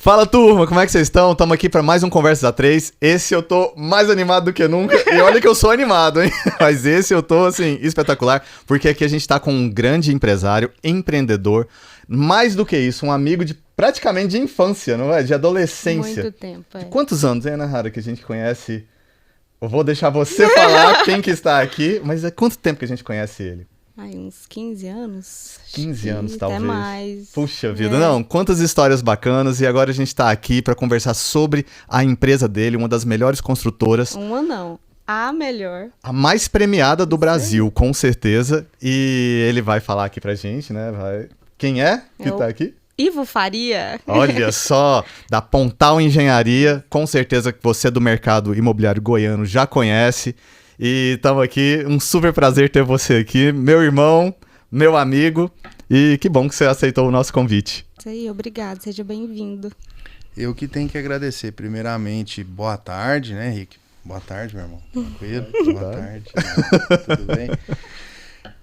Fala, turma, como é que vocês estão? Estamos aqui para mais um Conversas A3. Esse eu tô mais animado do que nunca. E olha que eu sou animado, hein? Mas esse eu tô, assim, espetacular. Porque aqui a gente tá com um grande empresário, empreendedor. Mais do que isso, um amigo de praticamente de infância, não é? De adolescência. Muito tempo, é. De quantos anos, hein, Ana Rara, que a gente conhece? Eu vou deixar você falar quem que está aqui. Mas há quanto tempo que a gente conhece ele? Ai, uns 15 anos. 15 anos, talvez. Até mais. Puxa vida, não, quantas histórias bacanas. E agora a gente tá aqui para conversar sobre a empresa dele, uma das melhores construtoras. Uma não, a melhor. A mais premiada do Brasil, com certeza. E ele vai falar aqui pra gente, né? Quem é que tá aqui? Ivo Faria. Olha só, da Pontal Engenharia. Com certeza que você do mercado imobiliário goiano já conhece. E estamos aqui, um super prazer ter você aqui, meu irmão, meu amigo, e que bom que você aceitou o nosso convite. Isso aí, obrigado, seja bem-vindo. Eu que tenho que agradecer, primeiramente, boa tarde, né, Rick? Boa tarde, meu irmão. Tranquilo? Boa tarde. Tudo bem?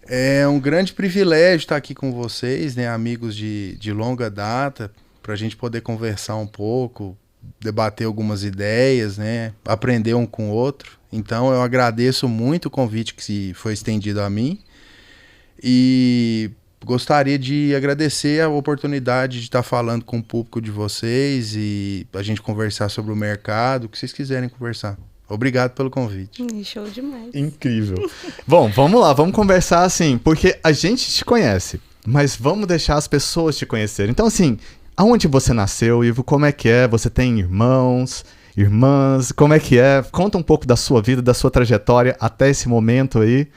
É um grande privilégio estar aqui com vocês, né, amigos de longa data, para a gente poder conversar um pouco, debater algumas ideias, né, aprender um com o outro. Então eu agradeço muito o convite que foi estendido a mim e gostaria de agradecer a oportunidade de estar falando com o público de vocês e a gente conversar sobre o mercado, o que vocês quiserem conversar. Obrigado pelo convite. Show demais. Incrível. Bom, vamos lá, vamos conversar assim, porque a gente te conhece, mas vamos deixar as pessoas te conhecerem. Então assim, aonde você nasceu, Ivo? Como é que é? Você tem irmãos? Irmãs, como é que é? Conta um pouco da sua vida, da sua trajetória até esse momento aí,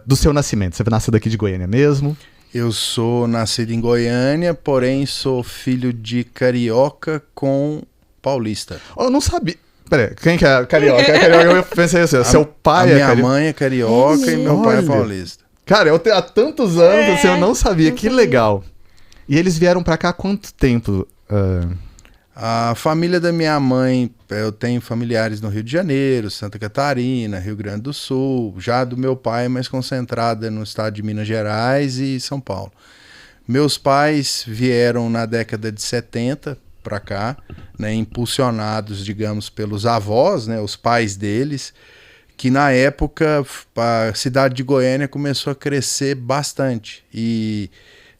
do seu nascimento. Você nasceu daqui de Goiânia mesmo? Eu sou nascido em Goiânia, porém sou filho de carioca com paulista. Eu não sabia. Peraí, quem que é carioca? Eu pensei assim, seu pai é carioca? Minha mãe é carioca e meu pai é paulista. Cara, há tantos anos assim, eu não sabia, que legal. E eles vieram pra cá há quanto tempo? A família da minha mãe, eu tenho familiares no Rio de Janeiro, Santa Catarina, Rio Grande do Sul. Já do meu pai, mais concentrada no estado de Minas Gerais e São Paulo. Meus pais vieram na década de 70 para cá, né, impulsionados, digamos, pelos avós, né, os pais deles, que na época a cidade de Goiânia começou a crescer bastante e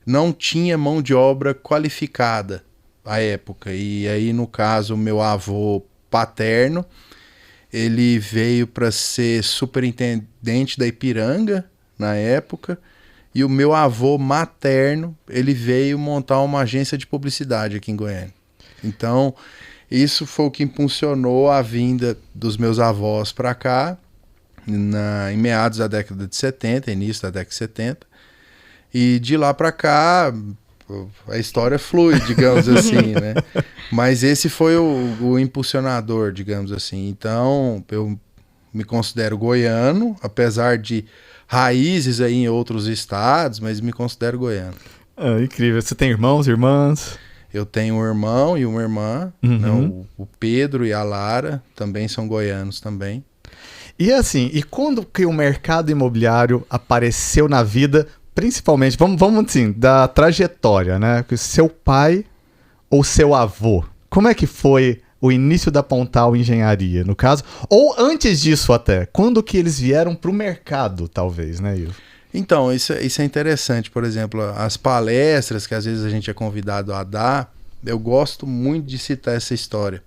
não tinha mão de obra qualificada à época. E aí, no caso, o meu avô paterno, ele veio para ser superintendente da Ipiranga na época, e o meu avô materno, ele veio montar uma agência de publicidade aqui em Goiânia. Então, isso foi o que impulsionou a vinda dos meus avós para cá, em meados da década de 70, início da década de 70, e de lá para cá a história flui, digamos assim, né? Mas esse foi o impulsionador, digamos assim. Então, eu me considero goiano, apesar de raízes aí em outros estados, mas me considero goiano. Ah, incrível. Você tem irmãos, irmãs? Eu tenho um irmão e uma irmã, né? O Pedro e a Lara também são goianos também. E assim, e quando que o mercado imobiliário apareceu na vida, principalmente, vamos assim, da trajetória, né? Seu pai ou seu avô? Como é que foi o início da Pontal Engenharia, no caso? Ou antes disso até, quando que eles vieram para o mercado, talvez, né, Ivo? Então, isso é interessante. Por exemplo, as palestras que às vezes a gente é convidado a dar, eu gosto muito de citar essa história,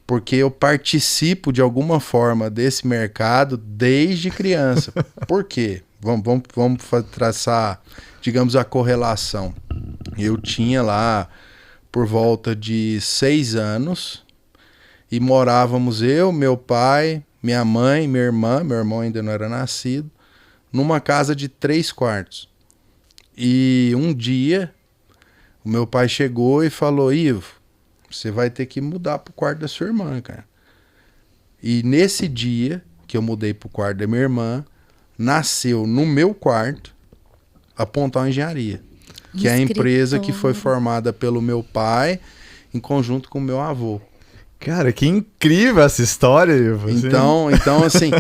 porque eu participo de alguma forma desse mercado desde criança. Por quê? Vamos traçar, digamos, a correlação. Eu tinha lá por volta de 6 anos e morávamos eu, meu pai, minha mãe, minha irmã, meu irmão ainda não era nascido, numa casa de 3 quartos. E um dia, o meu pai chegou e falou: Ivo, você vai ter que mudar pro quarto da sua irmã, cara. E nesse dia que eu mudei pro quarto da minha irmã, nasceu no meu quarto a Pontal Engenharia, que é a empresa que foi formada pelo meu pai em conjunto com o meu avô. Cara, que incrível essa história, Ivo. Então assim,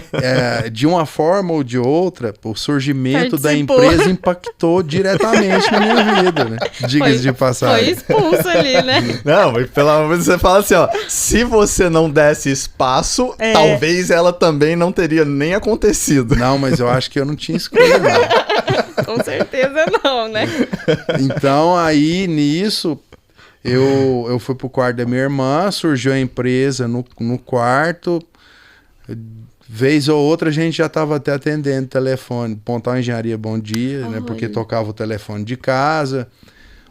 de uma forma ou de outra, o surgimento da Participou. empresa impactou diretamente na minha vida, né? Diga-se de Foi passagem. expulso ali, né? Não, mas pelo amor de Deus, você fala assim, ó, se você não desse espaço, É. talvez ela também não teria nem acontecido. Não, mas eu acho que eu não tinha escolha, não. Com certeza não, né? Então, aí, nisso, eu fui pro quarto da minha irmã, surgiu a empresa no quarto. Vez ou outra a gente já estava até atendendo telefone. Pontal Engenharia, bom dia, né? Porque Olha. tocava o telefone de casa.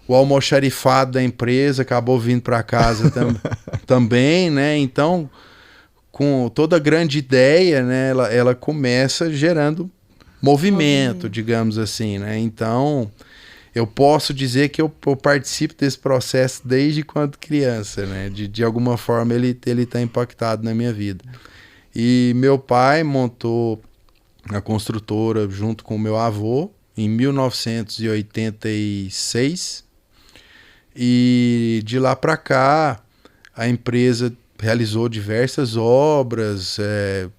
O almoxarifado da empresa acabou vindo para casa também, né? Então, com toda grande ideia, né? Ela começa gerando movimento, digamos assim, né? Então, eu posso dizer que eu participo desse processo desde quando criança, né? De alguma forma ele está impactado na minha vida. E meu pai montou a construtora junto com o meu avô em 1986. E de lá para cá, a empresa realizou diversas obras,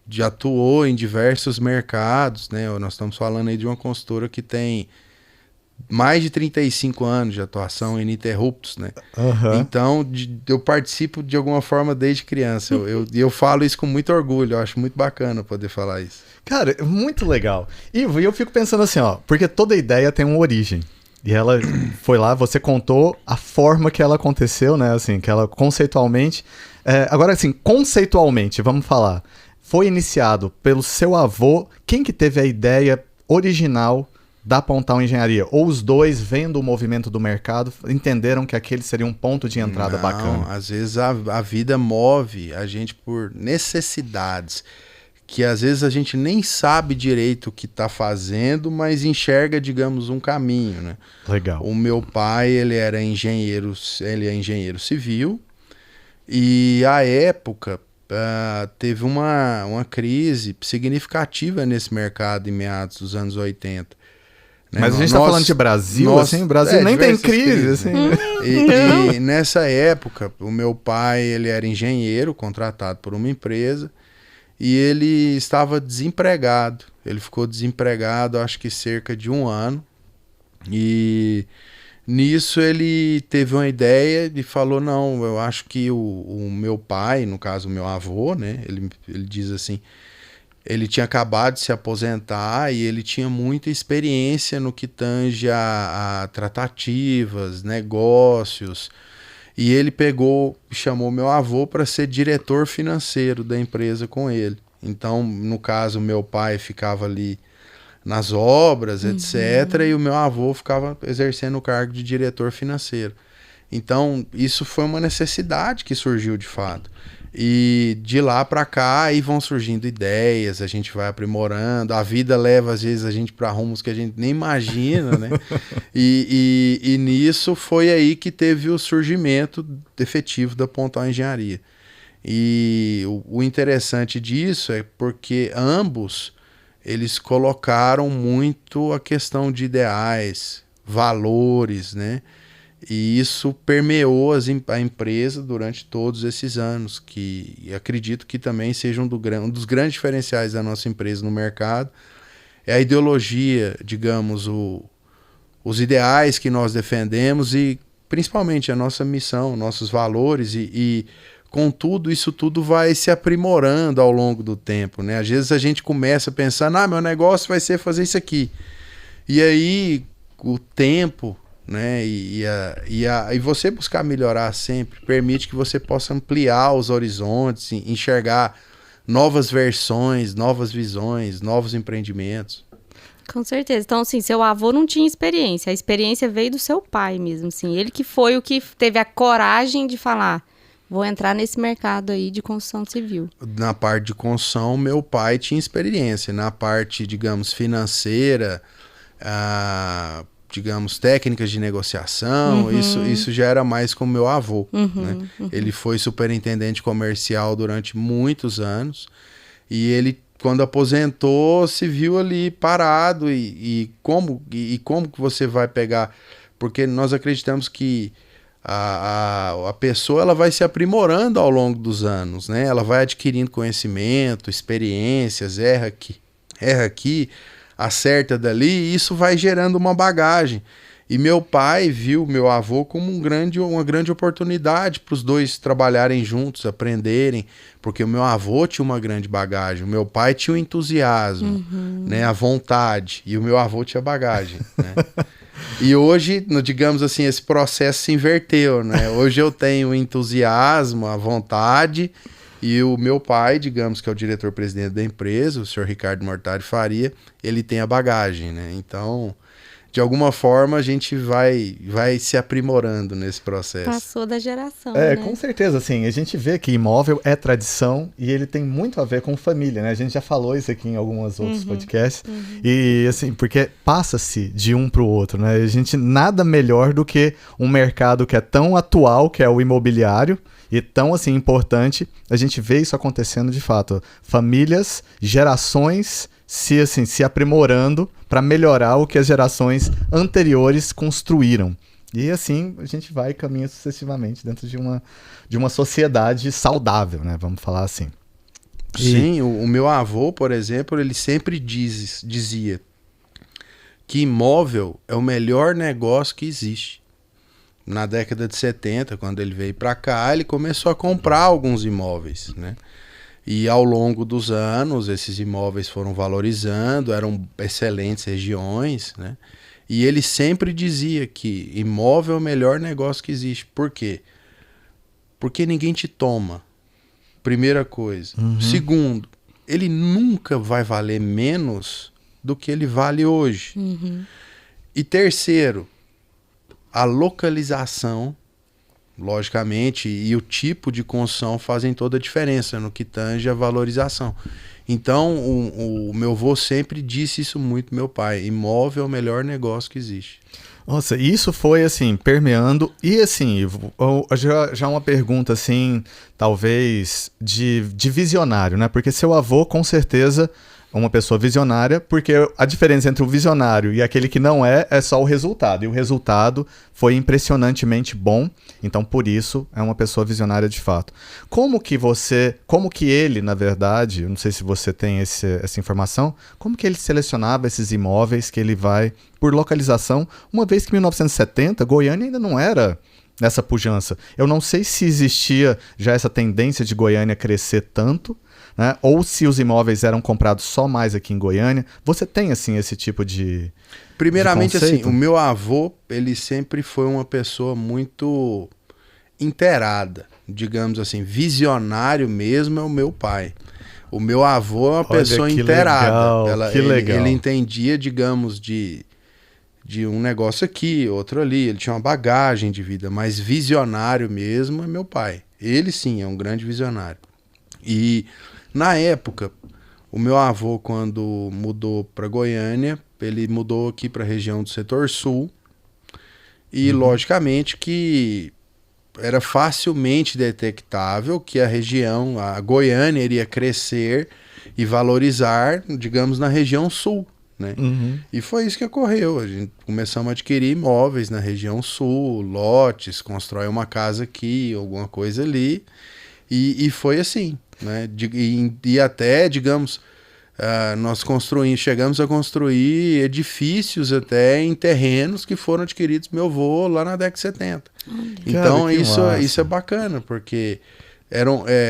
já atuou em diversos mercados, né? Nós estamos falando aí de uma consultora que tem mais de 35 anos de atuação ininterruptos, né? Aham. Então, eu participo de alguma forma desde criança. Eu falo isso com muito orgulho, eu acho muito bacana poder falar isso. Cara, muito legal. Ivo, e eu fico pensando assim, ó, porque toda ideia tem uma origem. E ela foi lá, você contou a forma que ela aconteceu, né? Assim, que ela conceitualmente. Agora, assim, conceitualmente, vamos falar. Foi iniciado pelo seu avô. Quem que teve a ideia original da Pontal Engenharia? Ou os dois, vendo o movimento do mercado, entenderam que aquele seria um ponto de entrada bacana? Às vezes a vida move a gente por necessidades que às vezes a gente nem sabe direito o que está fazendo, mas enxerga, digamos, um caminho, né? Legal. O meu pai, ele é engenheiro civil, e à época teve uma crise significativa nesse mercado em meados dos anos 80. Né? Mas a gente tá falando de Brasil, assim, o Brasil nem tem crise, crises, assim. né? E nessa época, o meu pai, ele era engenheiro, contratado por uma empresa, e ele estava desempregado. Ele ficou desempregado, acho que cerca de 1 ano. E nisso ele teve uma ideia e falou, não, eu acho que o meu pai, no caso o meu avô, né? Ele diz assim, ele tinha acabado de se aposentar e ele tinha muita experiência no que tange a tratativas, negócios. E ele chamou meu avô para ser diretor financeiro da empresa com ele. Então, no caso, meu pai ficava ali nas obras, etc. E o meu avô ficava exercendo o cargo de diretor financeiro. Então, isso foi uma necessidade que surgiu de fato. E de lá para cá, aí vão surgindo ideias, a gente vai aprimorando, a vida leva às vezes a gente para rumos que a gente nem imagina, né? E nisso foi aí que teve o surgimento efetivo da Pontal Engenharia. E o interessante disso é porque ambos, eles colocaram muito a questão de ideais, valores, né? E isso permeou a empresa durante todos esses anos, que acredito que também seja um dos grandes diferenciais da nossa empresa no mercado. É a ideologia, digamos, os ideais que nós defendemos e principalmente a nossa missão, nossos valores e contudo, isso tudo vai se aprimorando ao longo do tempo, né? Às vezes a gente começa pensando, meu negócio vai ser fazer isso aqui. E aí o tempo, né? E você buscar melhorar sempre permite que você possa ampliar os horizontes, enxergar novas versões, novas visões, novos empreendimentos. Com certeza. Então, assim, seu avô não tinha experiência. A experiência veio do seu pai mesmo, assim. Ele que foi o que teve a coragem de falar, vou entrar nesse mercado aí de construção civil. Na parte de construção, meu pai tinha experiência. Na parte, digamos, financeira, digamos, técnicas de negociação, isso já era mais com meu avô. Né? Ele foi superintendente comercial durante muitos anos e ele, quando aposentou, se viu ali parado e como que você vai pegar? Porque nós acreditamos que A pessoa ela vai se aprimorando ao longo dos anos, né? Ela vai adquirindo conhecimento, experiências, erra aqui, acerta dali, e isso vai gerando uma bagagem. E meu pai viu meu avô como uma grande oportunidade para os dois trabalharem juntos, aprenderem, porque o meu avô tinha uma grande bagagem, o meu pai tinha o entusiasmo, né, a vontade, e o meu avô tinha bagagem, né? E hoje, digamos assim, esse processo se inverteu, né? Hoje eu tenho o entusiasmo, a vontade, e o meu pai, digamos que é o diretor-presidente da empresa, o senhor Ricardo Mortari Faria, ele tem a bagagem, né? Então, de alguma forma, a gente vai se aprimorando nesse processo. Passou da geração, né? Com certeza, assim, a gente vê que imóvel é tradição e ele tem muito a ver com família, né? A gente já falou isso aqui em alguns outros podcasts. E, assim, porque passa-se de um para o outro, né? A gente, nada melhor do que um mercado que é tão atual, que é o imobiliário, e tão, assim, importante, a gente vê isso acontecendo de fato. Famílias, gerações se aprimorando para melhorar o que as gerações anteriores construíram. E assim a gente vai caminhando sucessivamente dentro de uma sociedade saudável, né? Vamos falar assim. Sim, o meu avô, por exemplo, ele sempre dizia que imóvel é o melhor negócio que existe. Na década de 70, quando ele veio para cá, ele começou a comprar alguns imóveis, né? E ao longo dos anos, esses imóveis foram valorizando, eram excelentes regiões, né? E ele sempre dizia que imóvel é o melhor negócio que existe. Por quê? Porque ninguém te toma. Primeira coisa. Segundo, ele nunca vai valer menos do que ele vale hoje. E terceiro, a localização, logicamente, e o tipo de construção fazem toda a diferença no que tange a valorização. Então, o meu avô sempre disse isso muito, meu pai: imóvel é o melhor negócio que existe. Nossa, isso foi, assim, permeando. E, assim, já uma pergunta, assim, talvez de visionário, né? Porque seu avô, com certeza, é uma pessoa visionária, porque a diferença entre o visionário e aquele que não é só o resultado. E o resultado foi impressionantemente bom, então por isso é uma pessoa visionária de fato. Como que ele, na verdade, eu não sei se você tem essa informação, como que ele selecionava esses imóveis que ele vai por localização, uma vez que em 1970, Goiânia ainda não era nessa pujança. Eu não sei se existia já essa tendência de Goiânia crescer tanto, né? Ou se os imóveis eram comprados só mais aqui em Goiânia. Você tem, assim, esse tipo de Primeiramente, de assim, o meu avô, ele sempre foi uma pessoa muito inteirada, digamos assim, visionário mesmo é o meu pai. O meu avô é uma pessoa inteirada. Ele entendia, digamos, de um negócio aqui, outro ali, ele tinha uma bagagem de vida, mas visionário mesmo é meu pai. Ele sim é um grande visionário. E na época, o meu avô, quando mudou para Goiânia, ele mudou aqui para a região do setor sul, e logicamente que era facilmente detectável que a região, a Goiânia, iria crescer e valorizar, digamos, na região sul, né? E foi isso que ocorreu. A gente começamos a adquirir imóveis na região sul, lotes, constrói uma casa aqui, alguma coisa ali, e foi assim, né? E até, digamos, nós chegamos a construir edifícios até em terrenos que foram adquiridos meu avô lá na década de 70. Então isso é bacana, porque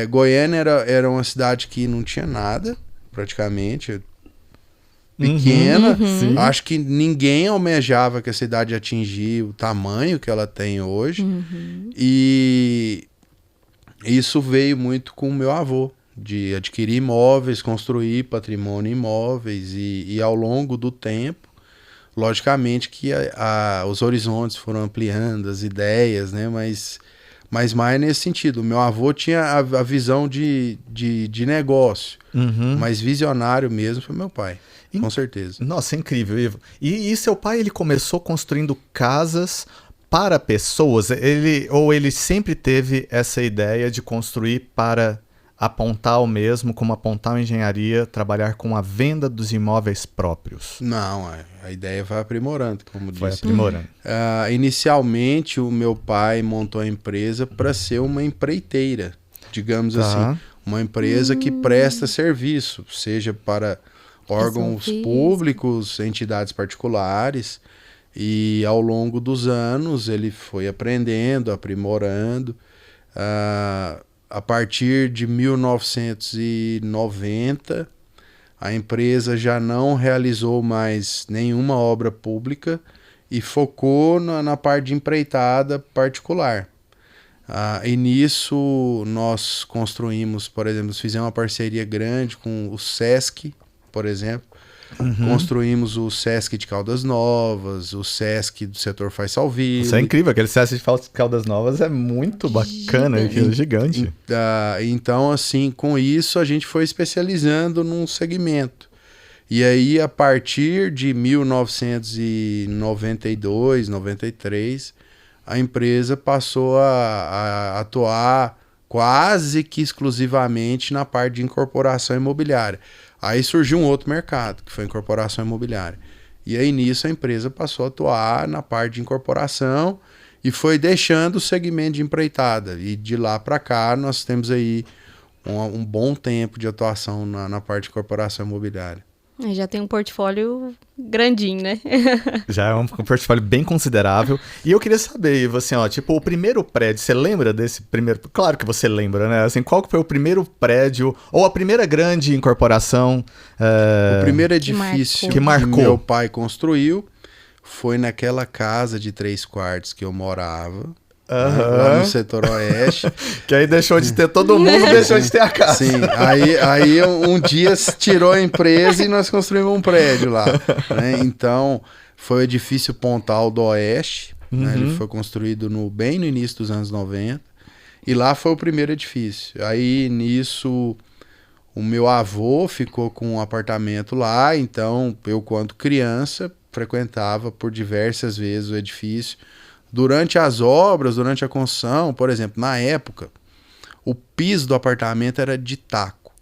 Goiânia era uma cidade que não tinha nada, praticamente, pequena. Acho que ninguém almejava que a cidade atingisse o tamanho que ela tem hoje. E isso veio muito com o meu avô, de adquirir imóveis, construir patrimônio em imóveis, e ao longo do tempo, logicamente que os horizontes foram ampliando, as ideias, né? Mas mais nesse sentido. O meu avô tinha a visão de negócio, mas visionário mesmo foi meu pai, com certeza. Nossa, incrível, Ivo. E seu pai, ele começou construindo casas para pessoas? Ele sempre teve essa ideia de construir para a Pontal mesmo, como a Pontal Engenharia, trabalhar com a venda dos imóveis próprios? Não, a ideia vai aprimorando, como Vai disse. aprimorando. Inicialmente, o meu pai montou a empresa para ser uma empreiteira, digamos assim. Uma empresa que presta serviço, seja para órgãos públicos, entidades particulares. E ao longo dos anos ele foi aprendendo, aprimorando. A partir de 1990, a empresa já não realizou mais nenhuma obra pública e focou na parte de empreitada particular. E nisso nós construímos, por exemplo, fizemos uma parceria grande com o Sesc, por exemplo. Construímos o Sesc de Caldas Novas, o Sesc do setor Faisalville. Isso é incrível, aquele Sesc de Caldas Novas é muito bacana, é gigante. Então, assim, com isso a gente foi especializando num segmento. E aí, a partir de 1992, 93, a empresa passou a atuar quase que exclusivamente na parte de incorporação imobiliária. Aí surgiu um outro mercado, que foi a incorporação imobiliária. E aí nisso a empresa passou a atuar na parte de incorporação e foi deixando o segmento de empreitada. E de lá para cá nós temos aí um bom tempo de atuação na parte de incorporação imobiliária. Já tem um portfólio grandinho, né? Já é um portfólio bem considerável. E eu queria saber, assim, ó, tipo, o primeiro prédio, você lembra desse primeiro? Claro que você lembra, né? Assim, qual que foi o primeiro prédio ou a primeira grande incorporação? O primeiro edifício que marcou. Meu pai construiu foi naquela casa de 3 quartos que eu morava. Lá no setor oeste. Que aí deixou de ter todo mundo, deixou de ter a casa. Sim, aí um dia tirou a empresa e nós construímos um prédio lá, né? Então, foi o edifício Pontal do Oeste, né? Ele foi construído bem no início dos anos 90, e lá foi o primeiro edifício. Aí, nisso, o meu avô ficou com um apartamento lá, então eu, quando criança, frequentava por diversas vezes o edifício. Durante as obras, durante a construção, por exemplo, na época, o piso do apartamento era de taco.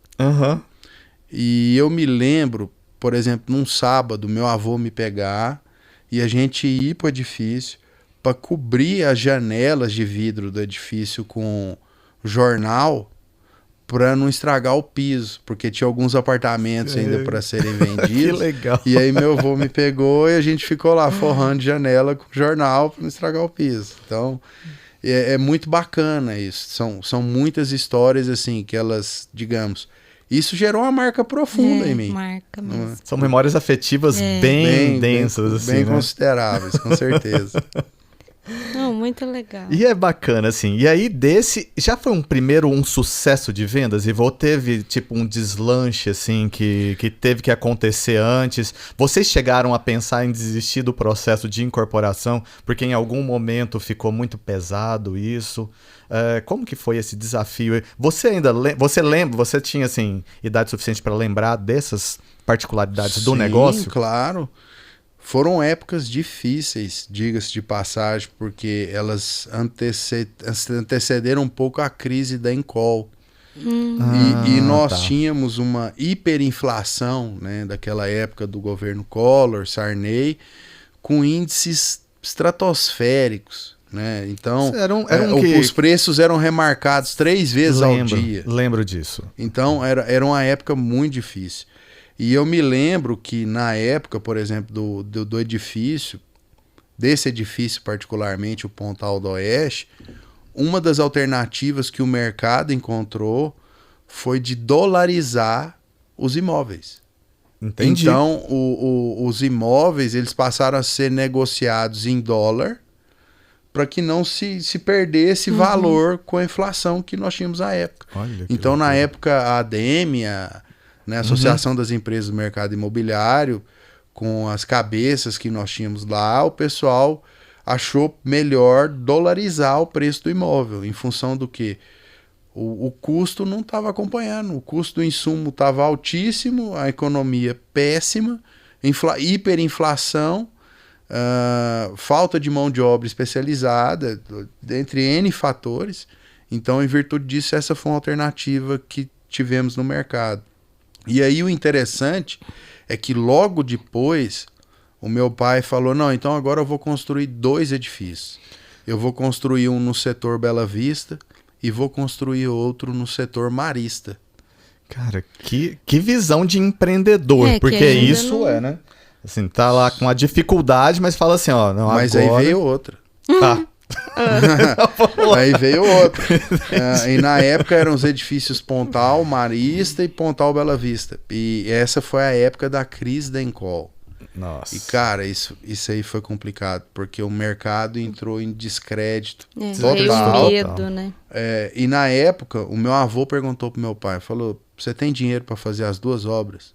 E eu me lembro, por exemplo, num sábado, meu avô me pegar e a gente ir para o edifício para cobrir as janelas de vidro do edifício com jornal para não estragar o piso, porque tinha alguns apartamentos ainda para serem vendidos. Que legal. E aí meu avô me pegou e a gente ficou lá forrando janela com jornal para não estragar o piso. Então, é muito bacana isso. São muitas histórias assim que elas, digamos, isso gerou uma marca profunda em mim. Marca mesmo. São memórias afetivas bem densas, assim, bem né? consideráveis, com certeza. Não, muito legal. E é bacana, assim. E aí, já foi um sucesso de vendas? E teve, tipo, um deslanche, assim, que teve que acontecer antes? Vocês chegaram a pensar em desistir do processo de incorporação? Porque em algum momento ficou muito pesado isso? Como que foi esse desafio? Você lembra? Você tinha, assim, idade suficiente para lembrar dessas particularidades do negócio? Sim, claro. Foram épocas difíceis, diga-se de passagem, porque elas antecederam um pouco a crise da Encol. E nós tínhamos uma hiperinflação, né, daquela época do governo Collor, Sarney, com índices estratosféricos. Né? Então, os preços eram remarcados 3 vezes ao dia. Lembro disso. Então, era uma época muito difícil. E eu me lembro que na época, por exemplo, do edifício, desse edifício particularmente, o Pontal do Oeste, uma das alternativas que o mercado encontrou foi de dolarizar os imóveis. Entendi. Então, os imóveis eles passaram a ser negociados em dólar para que não se perdesse valor com a inflação que nós tínhamos na época. Então, na época, a ADM, a Associação das Empresas do Mercado Imobiliário, com as cabeças que nós tínhamos lá, o pessoal achou melhor dolarizar o preço do imóvel, em função do que o custo não estava acompanhando, o custo do insumo estava altíssimo, a economia péssima, hiperinflação, falta de mão de obra especializada, entre N fatores. Então, em virtude disso, essa foi uma alternativa que tivemos no mercado. E aí o interessante é que logo depois o meu pai falou, não, então agora eu vou construir 2 edifícios. Eu vou construir um no setor Bela Vista e vou construir outro no setor Marista. Cara, que visão de empreendedor, É, que porque ainda isso não- é, né? Assim, tá lá com a dificuldade, mas fala assim, ó, não, Mas agora... aí veio outra. Tá. Aí veio outra. E na época eram os edifícios Pontal, Marista e Pontal Bela Vista. E essa foi a época da crise da Encol. Nossa. E, cara, isso aí foi complicado, porque o mercado entrou em descrédito Veio total. o medo, né? E na época, o meu avô perguntou pro meu pai, falou, você tem dinheiro para fazer as 2 obras?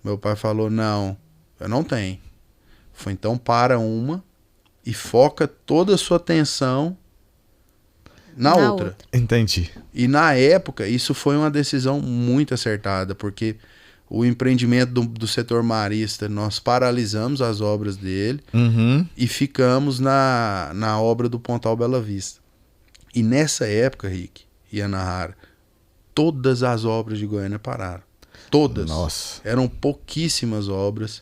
Meu pai falou, não, eu não tenho. Foi, então para uma e foca toda a sua atenção na outra. Entendi. E na época, isso foi uma decisão muito acertada, porque o empreendimento do setor marista, nós paralisamos as obras dele Uhum. e ficamos na obra do Pontal Bela Vista. E nessa época, Rick e Ana Hara, todas as obras de Goiânia pararam. Todas. Nossa. Eram pouquíssimas obras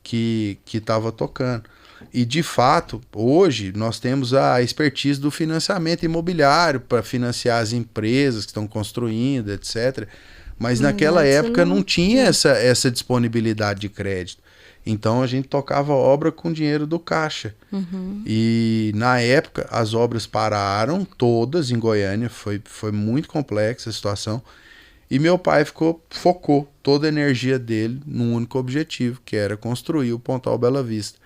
que estavam tocando. E, de fato, hoje nós temos a expertise do financiamento imobiliário para financiar as empresas que estão construindo, etc. Mas naquela Antes época não não tinha essa disponibilidade de crédito. Então a gente tocava obra com dinheiro do caixa. E na época as obras pararam todas em Goiânia, foi muito complexa a situação. E meu pai focou toda a energia dele num único objetivo, que era construir o Pontal Bela Vista.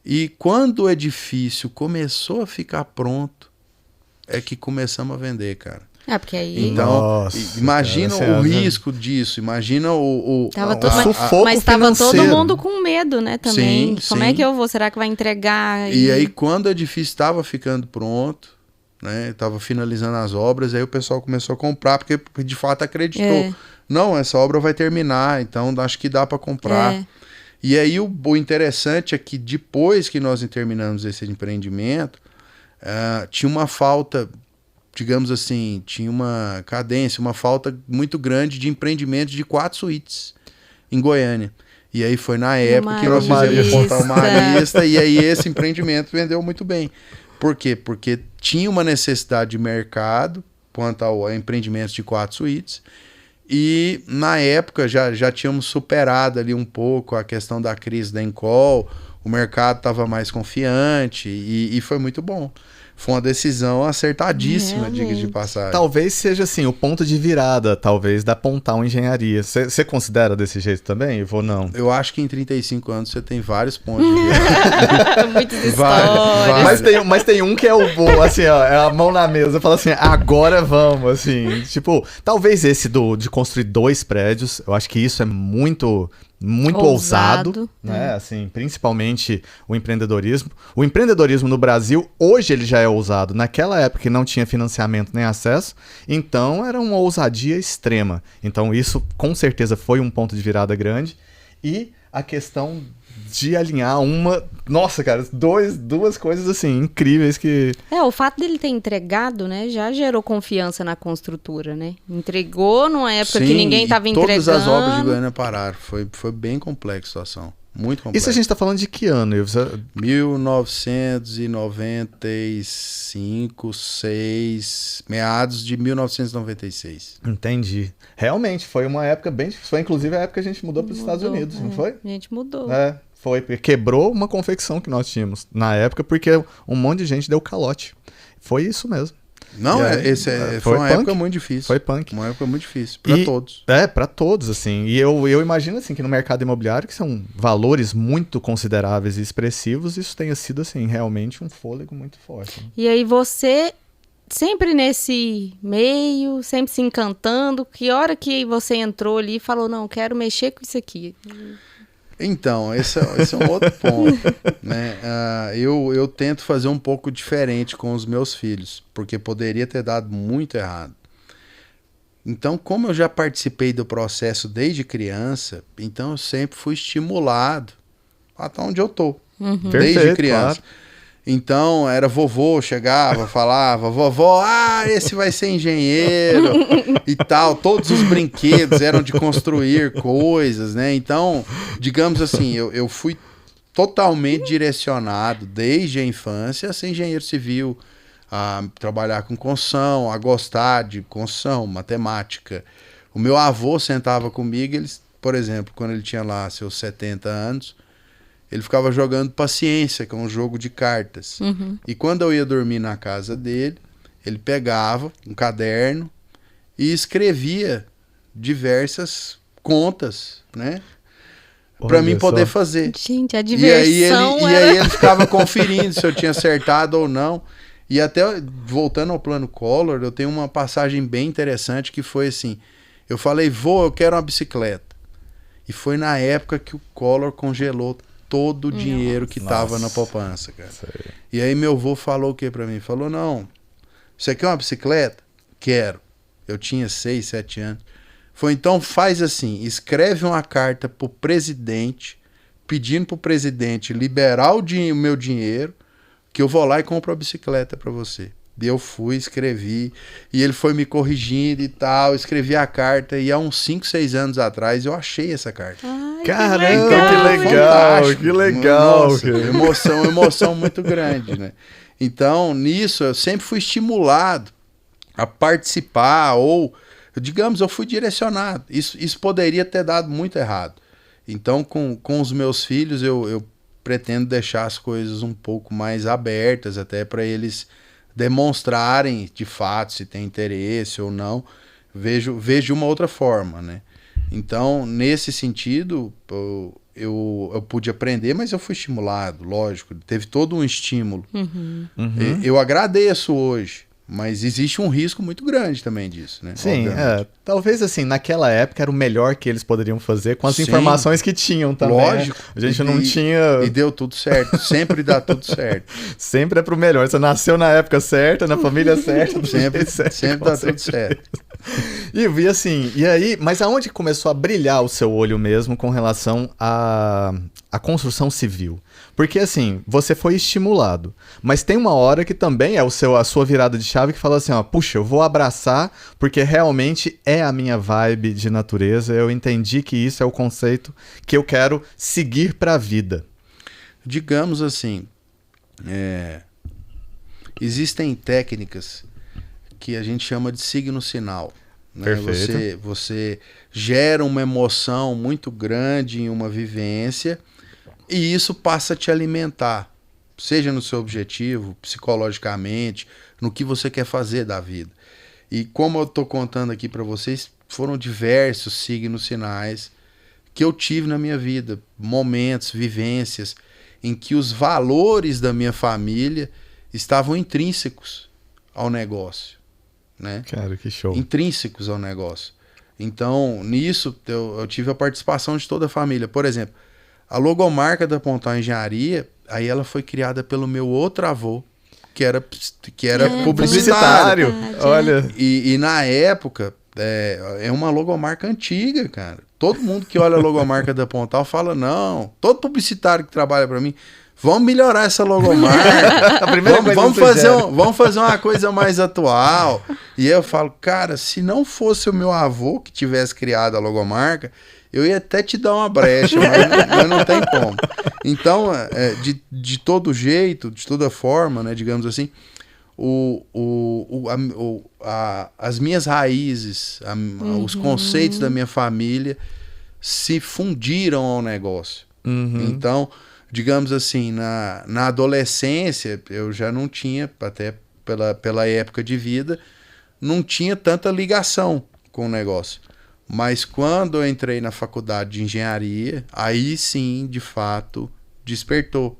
E quando o edifício começou a ficar pronto, é que começamos a vender, cara. Porque aí... Então, Nossa, imagina cara, o assim, risco disso, imagina o Tava a- todo, a- mas, sufoco mas tava todo financeiro. mundo com medo, né, também. Sim, Como sim. é que eu vou? Será que vai entregar? E aí, quando o edifício estava ficando pronto, né, estava finalizando as obras, aí o pessoal começou a comprar, porque de fato acreditou. É. Não, essa obra vai terminar, então acho que dá para comprar. É. E aí o interessante é que depois que nós terminamos esse empreendimento, tinha uma falta, digamos assim, tinha uma cadência, uma falta muito grande de empreendimentos de 4 suítes em Goiânia. E aí foi na época que nós fizemos o Pontal Marista, e aí esse empreendimento vendeu muito bem. Por quê? Porque tinha uma necessidade de mercado quanto a empreendimentos de 4 suítes, e na época já tínhamos superado ali um pouco a questão da crise da Encol, o mercado estava mais confiante e foi muito bom. Foi uma decisão acertadíssima, diga de passagem. Talvez seja assim, o ponto de virada, talvez, da Pontal Engenharia. Você considera desse jeito também, Ivo? Não. Eu acho que em 35 anos você tem vários pontos de virada. Muitas histórias. Vários. Mas tem um que é o bom, assim, ó, é a mão na mesa, fala assim, agora vamos, assim. Tipo, talvez esse de construir 2 prédios, eu acho que isso é muito ousado, né? Assim, principalmente o empreendedorismo. O empreendedorismo no Brasil, hoje ele já é ousado. Naquela época que não tinha financiamento nem acesso, então era uma ousadia extrema. Então isso com certeza foi um ponto de virada grande. E a questão de alinhar nossa, cara, duas coisas assim incríveis que... O fato dele ter entregado, né, já gerou confiança na construtora, né? Entregou numa época que ninguém estava entregando. Todas as obras de Goiânia pararam. Foi bem complexa a situação. Muito complexa. Isso a gente tá falando de que ano, Ivo? 1995, 6, meados de 1996. Entendi. Realmente, foi uma época bem difícil. Foi inclusive a época que a gente mudou para os Estados Unidos, não foi? A gente mudou. Foi, porque quebrou uma confecção que nós tínhamos na época, porque um monte de gente deu calote. Foi isso mesmo. Não, foi uma época muito difícil. Foi punk. Uma época muito difícil, para todos. Para todos, assim. E eu imagino, assim, que no mercado imobiliário, que são valores muito consideráveis e expressivos, isso tenha sido, assim, realmente um fôlego muito forte. Né? E aí você, sempre nesse meio, sempre se encantando, que hora que você entrou ali e falou, não, quero mexer com isso aqui? Então, esse é um outro ponto, né? Eu tento fazer um pouco diferente com os meus filhos, porque poderia ter dado muito errado. Então, como eu já participei do processo desde criança, então eu sempre fui estimulado até onde eu tô, desde Perfeito, criança. claro. Então, era vovô, chegava, falava, vovó, esse vai ser engenheiro e tal. Todos os brinquedos eram de construir coisas, né? Então, digamos assim, eu fui totalmente direcionado desde a infância a ser engenheiro civil, a trabalhar com construção, a gostar de construção, matemática. O meu avô sentava comigo, por exemplo, quando ele tinha lá seus 70 anos, ele ficava jogando paciência, que é um jogo de cartas. E quando eu ia dormir na casa dele, ele pegava um caderno e escrevia diversas contas, né? Para mim poder fazer. Gente, a diversão e aí ele ficava conferindo se eu tinha acertado ou não. E até, voltando ao plano Collor, eu tenho uma passagem bem interessante que foi assim, eu falei, eu quero uma bicicleta. E foi na época que o Collor congelou todo o dinheiro que tava na poupança, cara. Sei. E aí meu avô falou o que pra mim? Falou, não, você quer uma bicicleta? Quero. Eu tinha 6, 7 anos. Foi, então faz assim, escreve uma carta pro presidente, pedindo pro presidente liberar o meu dinheiro, que eu vou lá e compro a bicicleta pra você. E eu fui, escrevi, e ele foi me corrigindo e tal, escrevi a carta, e há uns 5, 6 anos atrás eu achei essa carta. Ai, caramba, que legal. Nossa, emoção muito grande, né? Então, nisso, eu sempre fui estimulado a participar, ou, digamos, eu fui direcionado. Isso poderia ter dado muito errado. Então, com os meus filhos, eu pretendo deixar as coisas um pouco mais abertas, até para eles demonstrarem de fato se tem interesse ou não. Vejo de uma outra forma, né? Então, nesse sentido, eu pude aprender, mas eu fui estimulado, lógico. Teve todo um estímulo. Eu agradeço hoje, mas existe um risco muito grande também disso, né? Sim, talvez assim, naquela época era o melhor que eles poderiam fazer com as informações que tinham também. Lógico. A gente não tinha... E deu tudo certo, sempre dá tudo certo. Sempre é pro melhor, você nasceu na época certa, na família certa, sempre dá tudo certo. E assim, e aí, mas aonde começou a brilhar o seu olho mesmo com relação à construção civil? Porque assim, você foi estimulado, mas tem uma hora que também é a sua virada de chave que fala assim, ó, puxa, eu vou abraçar porque realmente é a minha vibe de natureza, eu entendi que isso é o conceito que eu quero seguir para a vida. Digamos assim, existem técnicas que a gente chama de signo sinal. Né? Você gera uma emoção muito grande em uma vivência e isso passa a te alimentar, seja no seu objetivo, psicologicamente, no que você quer fazer da vida. E como eu estou contando aqui para vocês, foram diversos signos sinais que eu tive na minha vida, momentos, vivências, em que os valores da minha família estavam intrínsecos ao negócio. Né? Cara, que show. Intrínsecos ao negócio. Então, nisso, eu tive a participação de toda a família. Por exemplo, a logomarca da Pontal Engenharia, aí ela foi criada pelo meu outro avô, que era publicitário. Olha. E na época, é uma logomarca antiga, cara. Todo mundo que olha a logomarca da Pontal fala, não, todo publicitário que trabalha para mim, vamos melhorar essa logomarca. vamos fazer uma coisa mais atual. E aí eu falo, cara, se não fosse o meu avô que tivesse criado a logomarca, eu ia até te dar uma brecha, mas não tem como. Então, de todo jeito, de toda forma, né, digamos assim, as minhas raízes, os conceitos da minha família se fundiram ao negócio. Então, digamos assim, na adolescência, eu já não tinha, até pela época de vida, não tinha tanta ligação com o negócio. Mas quando eu entrei na faculdade de engenharia, aí sim, de fato, despertou.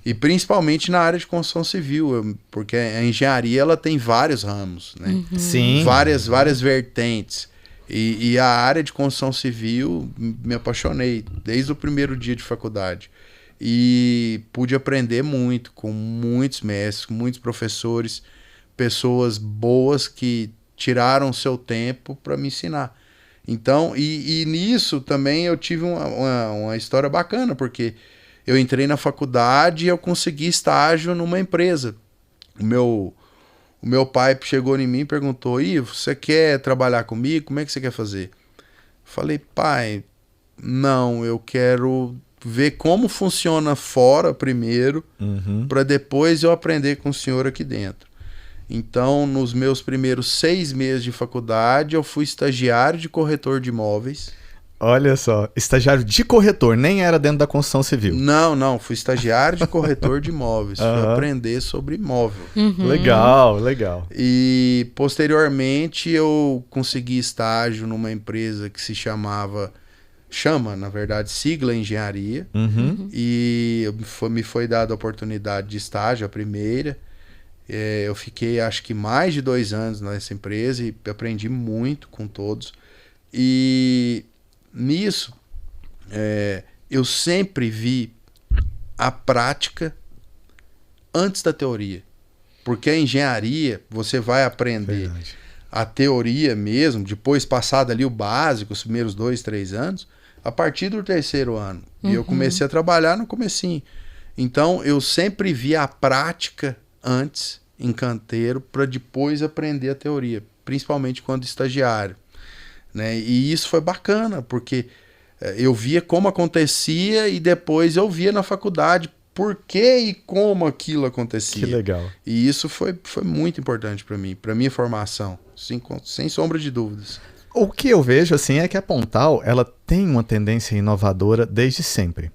E principalmente na área de construção civil, porque a engenharia ela tem vários ramos, né? Sim. Várias vertentes. E a área de construção civil, me apaixonei desde o primeiro dia de faculdade. E pude aprender muito com muitos mestres, com muitos professores, pessoas boas que tiraram seu tempo para me ensinar. Então, e nisso também eu tive uma história bacana, porque eu entrei na faculdade e eu consegui estágio numa empresa. O meu pai chegou em mim e perguntou: Ivo, você quer trabalhar comigo? Como é que você quer fazer? Falei: pai, não, eu quero ver como funciona fora primeiro, para depois eu aprender com o senhor aqui dentro. Então, nos meus primeiros 6 meses de faculdade, eu fui estagiário de corretor de imóveis. Olha só, estagiário de corretor, nem era dentro da construção civil. Não, fui estagiário de corretor de imóveis. Fui aprender sobre imóvel. Legal. E, posteriormente, eu consegui estágio numa empresa que chama, na verdade, Sigla Engenharia. E me foi dada a oportunidade de estágio, a primeira. Eu fiquei, acho que mais de 2 anos nessa empresa e aprendi muito com todos. E nisso, eu sempre vi a prática antes da teoria. Porque a engenharia, você vai aprender a teoria mesmo, depois passado ali o básico, os primeiros 2, 3 anos, a partir do 3º ano. E eu comecei a trabalhar no comecinho. Então, eu sempre vi a prática antes, em canteiro, para depois aprender a teoria, principalmente quando estagiário, né? E isso foi bacana, porque eu via como acontecia e depois eu via na faculdade por que e como aquilo acontecia. Que legal. E isso foi muito importante para mim, para minha formação, sem sombra de dúvidas. O que eu vejo assim é que a Pontal, ela tem uma tendência inovadora desde sempre.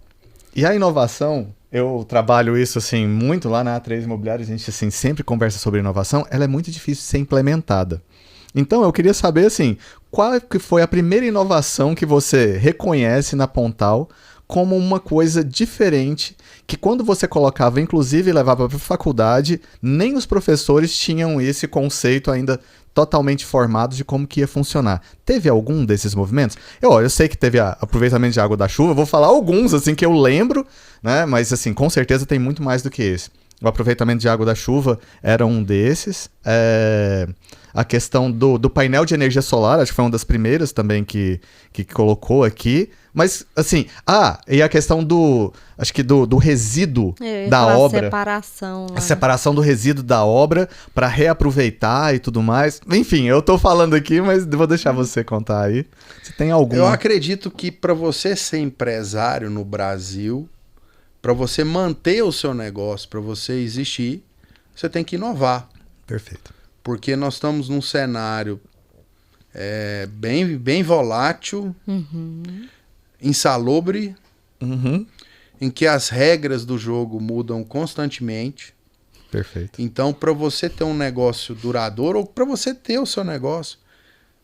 E a inovação, eu trabalho isso assim muito lá na A3 Imobiliária, a gente assim sempre conversa sobre inovação, ela é muito difícil de ser implementada. Então eu queria saber assim, qual que foi a primeira inovação que você reconhece na Pontal como uma coisa diferente, que quando você colocava, inclusive levava para a faculdade, nem os professores tinham esse conceito ainda totalmente formado de como que ia funcionar. Teve algum desses movimentos? Eu sei que teve aproveitamento de água da chuva, vou falar alguns assim que eu lembro, né? Mas assim, com certeza tem muito mais do que esse. O aproveitamento de água da chuva era um desses. A questão do painel de energia solar, acho que foi uma das primeiras também que colocou aqui. Mas, assim, e a questão do resíduo da obra. Separação. A separação do resíduo da obra para reaproveitar e tudo mais. Enfim, eu tô falando aqui, mas vou deixar você contar aí. Se tem algum. Eu acredito que para você ser empresário no Brasil, para você manter o seu negócio, para você existir, você tem que inovar. Perfeito. Porque nós estamos num cenário bem volátil, insalubre, em que as regras do jogo mudam constantemente. Perfeito. Então, para você ter um negócio duradouro, ou para você ter o seu negócio,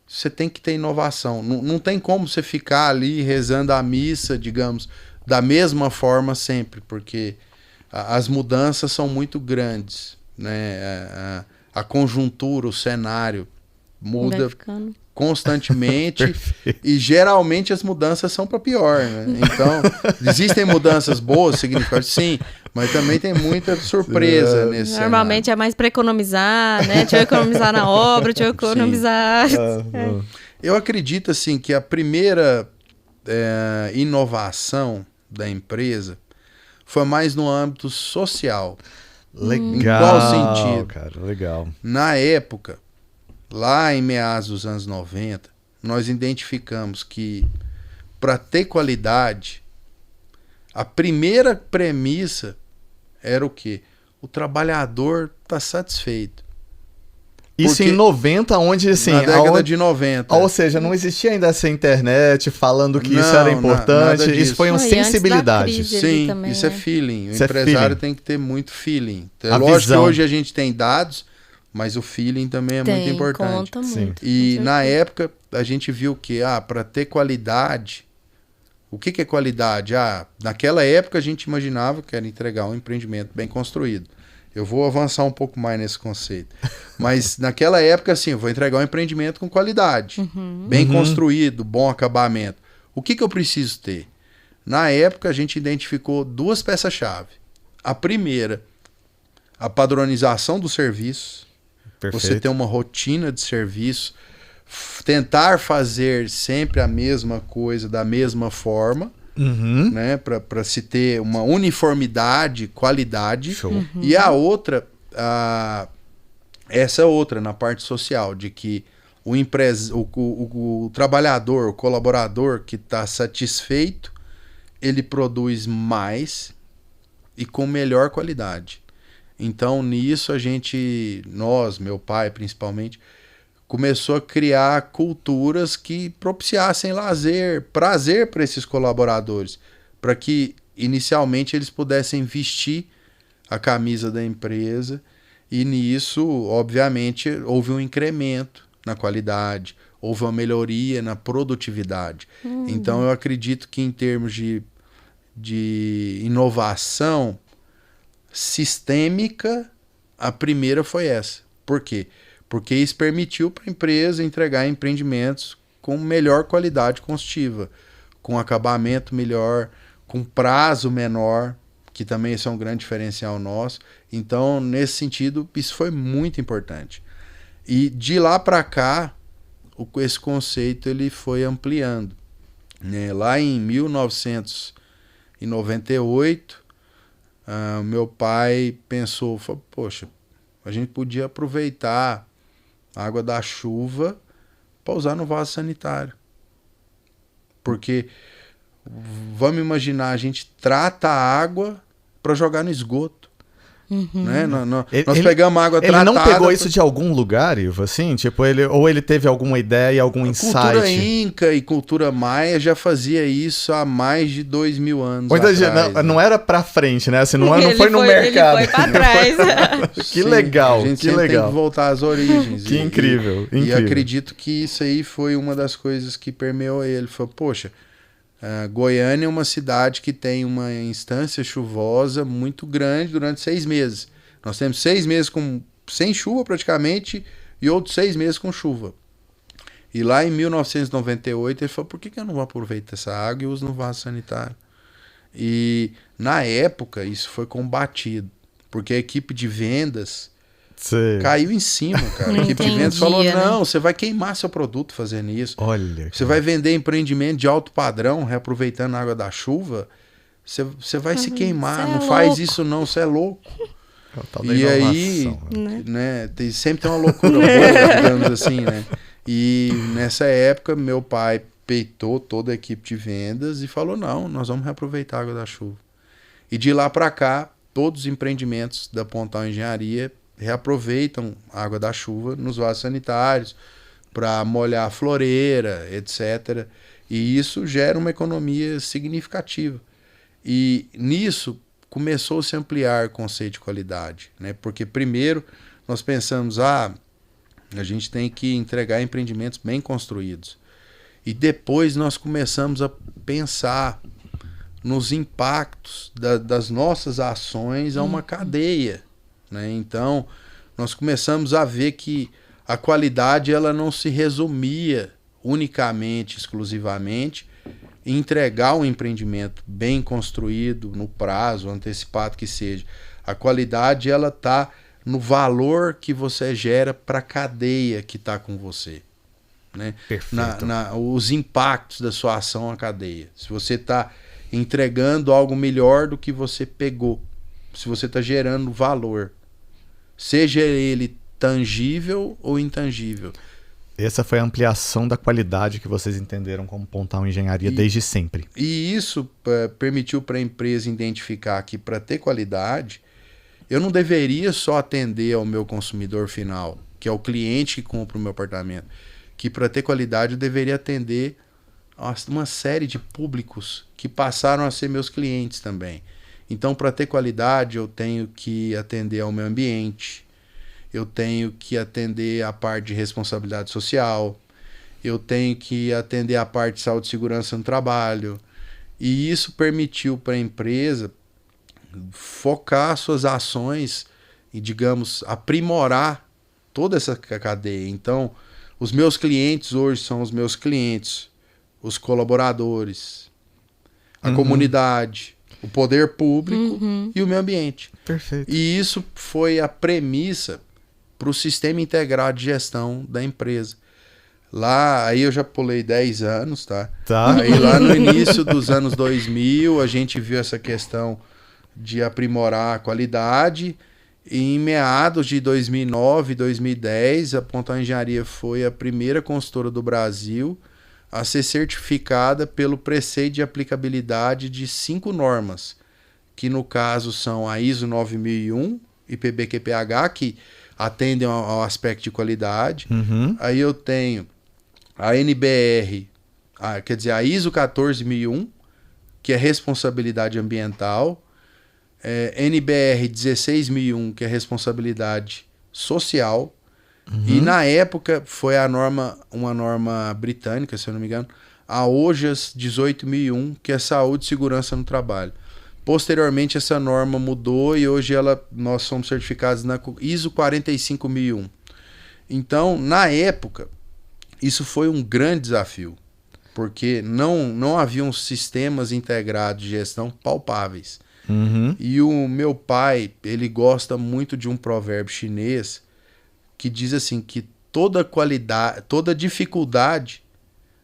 você tem que ter inovação. Não tem como você ficar ali rezando a missa, digamos, da mesma forma sempre, porque as mudanças são muito grandes, né? A conjuntura, o cenário muda constantemente e geralmente as mudanças são para pior, né? Então, existem mudanças boas, significativas, sim, mas também tem muita surpresa nesse Normalmente cenário. é mais para economizar, né? Deixa eu economizar na obra, deixa eu economizar. Eu acredito assim que a primeira inovação da empresa foi mais no âmbito social. Legal. Em qual sentido? Cara, legal. Na época, lá em meados dos anos 90, nós identificamos que para ter qualidade, a primeira premissa era o quê? O trabalhador tá satisfeito. Isso Porque em 90, onde assim... na década de 90. Ou seja, não existia ainda essa internet falando que isso era importante. Nada Isso disso. foi uma sensibilidade. Sim, também, isso é feeling. O Isso empresário feeling. tem que ter muito feeling. É A lógico visão. que hoje a gente tem dados, mas o feeling também é muito importante. Conta Sim. muito. E com na certeza. época a gente viu que para ter qualidade, o que é qualidade? Naquela época a gente imaginava que era entregar um empreendimento bem construído. Eu vou avançar um pouco mais nesse conceito. Mas naquela época, assim, eu vou entregar um empreendimento com qualidade, bem construído, bom acabamento. O que eu preciso ter? Na época a gente identificou 2 peças-chave. A primeira, a padronização do serviço. Perfeito. Você ter uma rotina de serviço, tentar fazer sempre a mesma coisa da mesma forma, Uhum. né? Para se ter uma uniformidade, qualidade. Show. E a outra, essa outra, na parte social, de que o trabalhador, o colaborador que está satisfeito, ele produz mais e com melhor qualidade. Então, nisso nós, meu pai principalmente, começou a criar culturas que propiciassem prazer para esses colaboradores, para que inicialmente eles pudessem vestir a camisa da empresa, e nisso, obviamente, houve um incremento na qualidade, houve uma melhoria na produtividade. Então, eu acredito que em termos de inovação sistêmica, a primeira foi essa. Por quê? Porque isso permitiu para a empresa entregar empreendimentos com melhor qualidade construtiva, com acabamento melhor, com prazo menor, que também isso é um grande diferencial nosso. Então, nesse sentido, isso foi muito importante. E de lá para cá, esse conceito ele foi ampliando, né? Lá em 1998, meu pai falou, poxa, a gente podia aproveitar a água da chuva para usar no vaso sanitário. Porque, vamos imaginar, a gente trata a água para jogar no esgoto. Né? Nós pegamos a água tratada... Ele não pegou isso de algum lugar, Ivo? Assim, tipo, ou ele teve alguma ideia, algum insight? A cultura inca e cultura maia já fazia isso há mais de 2000 anos atrás. Não era pra frente, né? Assim, não foi no mercado. Ele foi pra trás. Que legal, a gente que sempre legal. tem que voltar às origens. Que incrível. E acredito que isso aí foi uma das coisas que permeou ele. Falou, poxa, Goiânia é uma cidade que tem uma instância chuvosa muito grande durante 6 meses. Nós temos 6 meses sem chuva praticamente e outros 6 meses com chuva. E lá em 1998 ele falou, por que eu não vou aproveitar essa água e uso no vaso sanitário? E na época isso foi combatido, porque a equipe de vendas caiu em cima, cara. A equipe de vendas falou, não, você vai queimar seu produto fazendo isso. Olha. Você vai vender empreendimento de alto padrão, reaproveitando a água da chuva, você vai se queimar, não faz isso não, você é louco. E aí, né, sempre tem uma loucura boa, digamos assim, né? E nessa época, meu pai peitou toda a equipe de vendas e falou, não, nós vamos reaproveitar a água da chuva. E de lá para cá, todos os empreendimentos da Pontal Engenharia reaproveitam a água da chuva nos vasos sanitários para molhar a floreira, etc. E isso gera uma economia significativa. E nisso começou a se ampliar o conceito de qualidade, né? Porque primeiro nós pensamos, a gente tem que entregar empreendimentos bem construídos. E depois nós começamos a pensar nos impactos das nossas ações a uma cadeia, né? Então, nós começamos a ver que a qualidade ela não se resumia unicamente, exclusivamente, em entregar um empreendimento bem construído, no prazo, antecipado que seja. A qualidade ela está no valor que você gera para a cadeia que está com você, né? Os impactos da sua ação à cadeia. Se você está entregando algo melhor do que você pegou, se você está gerando valor, seja ele tangível ou intangível. Essa foi a ampliação da qualidade que vocês entenderam como Pontal Engenharia desde sempre. E isso permitiu para a empresa identificar que para ter qualidade, eu não deveria só atender ao meu consumidor final, que é o cliente que compra o meu apartamento, que para ter qualidade eu deveria atender a uma série de públicos que passaram a ser meus clientes também. Então, para ter qualidade, eu tenho que atender ao meio ambiente, eu tenho que atender a parte de responsabilidade social, eu tenho que atender a parte de saúde e segurança no trabalho. E isso permitiu para a empresa focar suas ações e, digamos, aprimorar toda essa cadeia. Então, os meus clientes hoje são os meus clientes, os colaboradores, a comunidade, o poder público e o meio ambiente. Perfeito. E isso foi a premissa para o sistema integrado de gestão da empresa. Lá, aí eu já pulei 10 anos, tá? Tá. Aí lá no início dos anos 2000, a gente viu essa questão de aprimorar a qualidade. E em meados de 2009, 2010, a Pontal Engenharia foi a primeira consultora do Brasil a ser certificada pelo preceito de aplicabilidade de 5 normas, que no caso são a ISO 9001 e PBQPH, que atendem ao aspecto de qualidade. Uhum. Aí eu tenho a NBR, quer dizer, a ISO 14001, que é responsabilidade ambiental, NBR 16001, que é responsabilidade social, e na época foi uma norma britânica, se eu não me engano, a OJAS 18001, que é saúde e segurança no trabalho. Posteriormente essa norma mudou e hoje nós somos certificados na ISO 45001. Então, na época, isso foi um grande desafio, porque não haviam sistemas integrados de gestão palpáveis. Uhum. E o meu pai, ele gosta muito de um provérbio chinês que diz assim, que toda qualidade, toda dificuldade,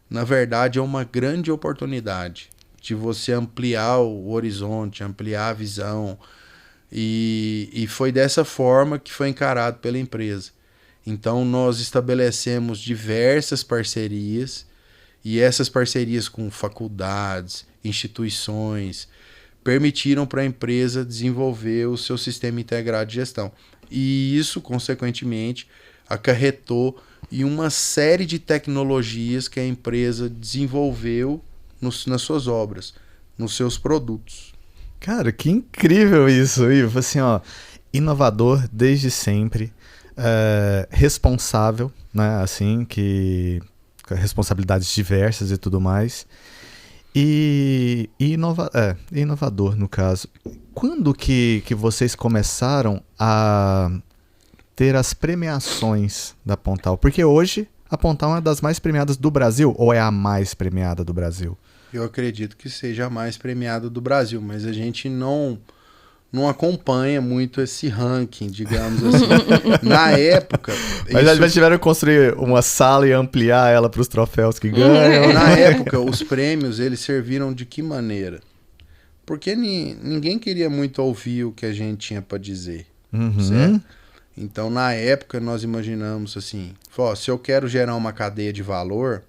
na verdade, é uma grande oportunidade de você ampliar o horizonte, ampliar a visão. E foi dessa forma que foi encarado pela empresa. Então, nós estabelecemos diversas parcerias, e essas parcerias com faculdades, instituições, permitiram para a empresa desenvolver o seu sistema integrado de gestão. E isso, consequentemente, acarretou em uma série de tecnologias que a empresa desenvolveu nas suas obras, nos seus produtos. Cara, que incrível isso, Ivo. Assim, ó, inovador desde sempre, responsável, né? Assim, que responsabilidades diversas e tudo mais. E inovador, no caso. Quando que vocês começaram a ter as premiações da Pontal? Porque hoje a Pontal é uma das mais premiadas do Brasil, ou é a mais premiada do Brasil? Eu acredito que seja a mais premiada do Brasil, mas a gente não acompanha muito esse ranking, digamos assim. Na época... Mas já tiveram que construir uma sala e ampliar ela para os troféus que ganham? Na época, os prêmios, eles serviram de que maneira? Porque ninguém queria muito ouvir o que a gente tinha para dizer, certo? Então, na época, nós imaginamos assim, se eu quero gerar uma cadeia de valor,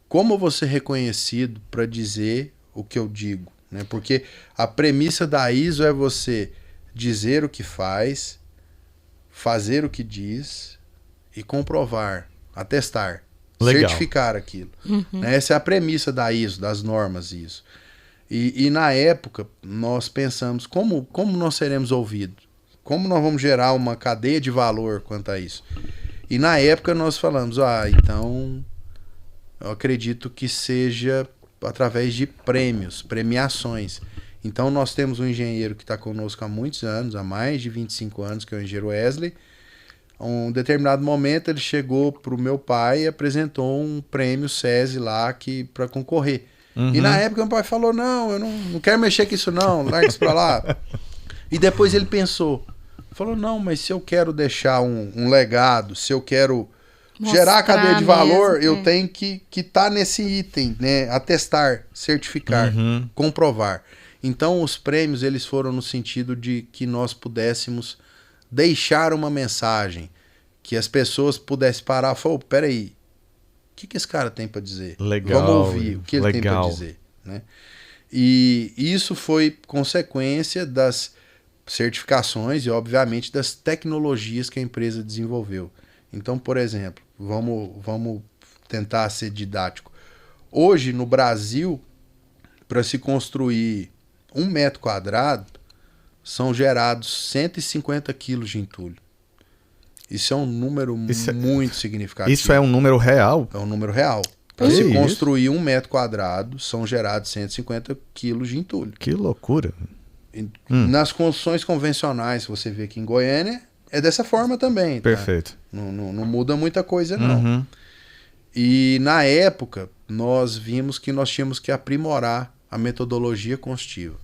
como eu vou ser reconhecido para dizer o que eu digo? Né? Porque a premissa da ISO é você dizer o que faz, fazer o que diz e comprovar, atestar, Legal. certificar aquilo. Essa é a premissa da ISO, das normas ISO. E na época nós pensamos como nós seremos ouvidos, como nós vamos gerar uma cadeia de valor quanto a isso. E na época nós falamos, então eu acredito que seja através de prêmios, premiações. Então nós temos um engenheiro que está conosco há muitos anos, há mais de 25 anos, que é o engenheiro Wesley. Um determinado momento ele chegou para o meu pai e apresentou um prêmio SESI lá para concorrer. E na época meu pai falou, não, eu não quero mexer com isso não, larga isso para lá. E depois ele pensou, falou, não, mas se eu quero deixar um legado, se eu quero gerar a cadeia de valor, mesmo, eu tenho que estar nesse item, né? Atestar, certificar, comprovar. Então, os prêmios eles foram no sentido de que nós pudéssemos deixar uma mensagem, que as pessoas pudessem parar e falar, peraí, o que esse cara tem para dizer? Legal, vamos ouvir o que ele tem para dizer. Né? E isso foi consequência das certificações e, obviamente, das tecnologias que a empresa desenvolveu. Então, por exemplo, vamos tentar ser didático. Hoje, no Brasil, para se construir 1 metro quadrado, são gerados 150 quilos de entulho. Isso é um número muito significativo. Isso é um número real? É um número real. Para se construir 1 metro quadrado, são gerados 150 quilos de entulho. Que loucura. Nas construções convencionais, você vê que em Goiânia, é dessa forma também. Tá? Perfeito. Não muda muita coisa, não. E na época, nós vimos que nós tínhamos que aprimorar a metodologia construtiva.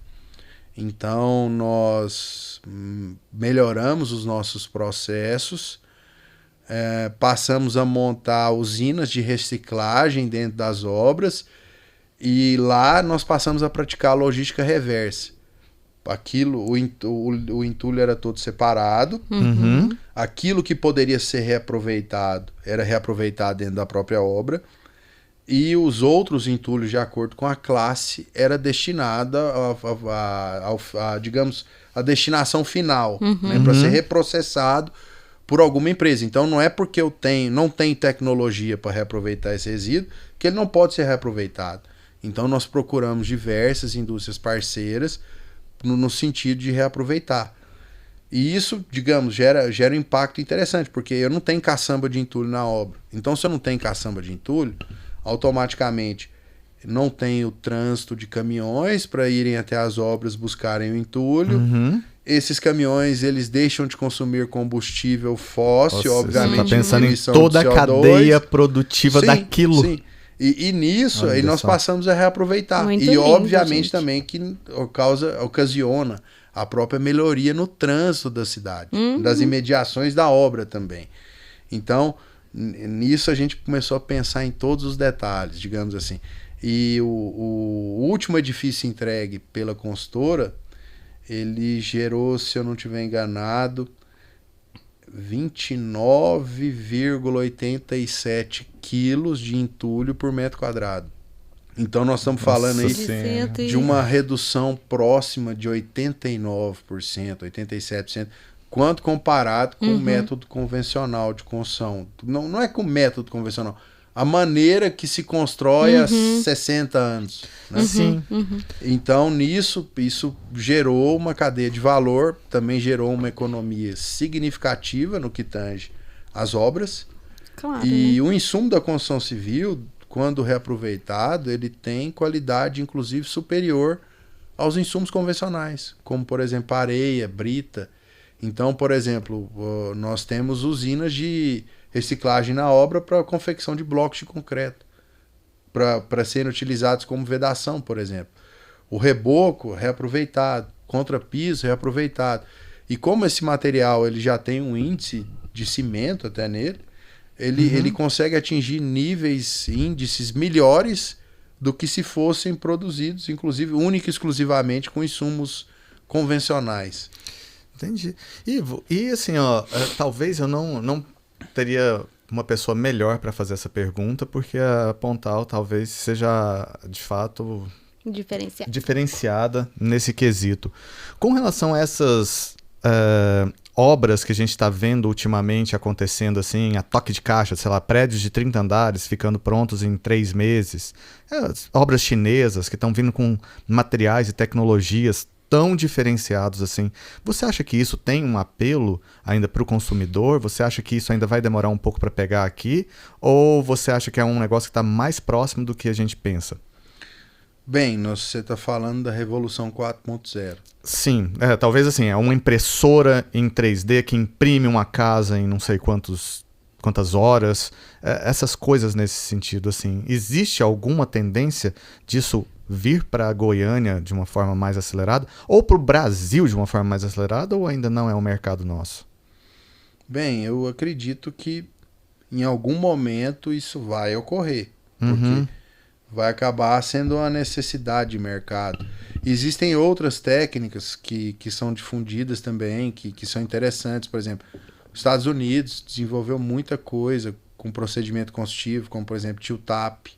Então, nós melhoramos os nossos processos, Passamos a montar usinas de reciclagem dentro das obras e lá nós passamos a praticar a logística reversa. O entulho era todo separado. Aquilo que poderia ser reaproveitado era reaproveitado dentro da própria obra. E os outros entulhos, de acordo com a classe, era destinada digamos, a destinação final, né, para ser reprocessado por alguma empresa. Então não é porque não tem tecnologia para reaproveitar esse resíduo que ele não pode ser reaproveitado. Então nós procuramos diversas indústrias parceiras no sentido de reaproveitar. E isso, digamos, gera um impacto interessante, porque eu não tenho caçamba de entulho na obra. Então se eu não tenho caçamba de entulho, automaticamente não tem o trânsito de caminhões para irem até as obras buscarem o entulho. Esses caminhões, eles deixam de consumir combustível fóssil, obviamente. Você tá pensando em toda a cadeia produtiva daquilo. Sim. E nisso, aí nós passamos a reaproveitar. Muito e lindo, obviamente gente. também que ocasiona a própria melhoria no trânsito da cidade, das imediações da obra também. Então, nisso a gente começou a pensar em todos os detalhes, digamos assim. E o último edifício entregue pela consultora, ele gerou, se eu não estiver enganado, 29,87 quilos de entulho por metro quadrado. Então nós estamos falando aí de uma redução próxima de 89%, 87%, quanto comparado com o método convencional de construção. Não é com o método convencional, a maneira que se constrói há 60 anos. Né? Então, isso gerou uma cadeia de valor, também gerou uma economia significativa no que tange às obras. Claro, E o insumo da construção civil, quando reaproveitado, ele tem qualidade, inclusive, superior aos insumos convencionais, como, por exemplo, areia, brita. Então, por exemplo, nós temos usinas de reciclagem na obra para a confecção de blocos de concreto, para serem utilizados como vedação, por exemplo. O reboco reaproveitado, contrapiso reaproveitado. E como esse material ele já tem um índice de cimento até nele, ele consegue atingir índices melhores do que se fossem produzidos, inclusive, única e exclusivamente com insumos convencionais. Entendi. Ivo, e assim, talvez eu não teria uma pessoa melhor para fazer essa pergunta, porque a Pontal talvez seja, de fato, diferenciada nesse quesito. Com relação a essas obras que a gente está vendo ultimamente acontecendo assim, a toque de caixa, sei lá, prédios de 30 andares ficando prontos em 3 meses, obras chinesas que estão vindo com materiais e tecnologias tão diferenciados assim. Você acha que isso tem um apelo ainda para o consumidor? Você acha que isso ainda vai demorar um pouco para pegar aqui? Ou você acha que é um negócio que está mais próximo do que a gente pensa? Bem, você está falando da Revolução 4.0. Sim, talvez assim, é uma impressora em 3D que imprime uma casa em não sei quantas horas, essas coisas nesse sentido, assim. Existe alguma tendência disso vir para a Goiânia de uma forma mais acelerada, ou para o Brasil de uma forma mais acelerada, ou ainda não é um mercado nosso? Bem, eu acredito que em algum momento isso vai ocorrer, porque vai acabar sendo uma necessidade de mercado. Existem outras técnicas que são difundidas também, que são interessantes. Por exemplo, os Estados Unidos desenvolveu muita coisa com procedimento construtivo, como por exemplo tilt-up.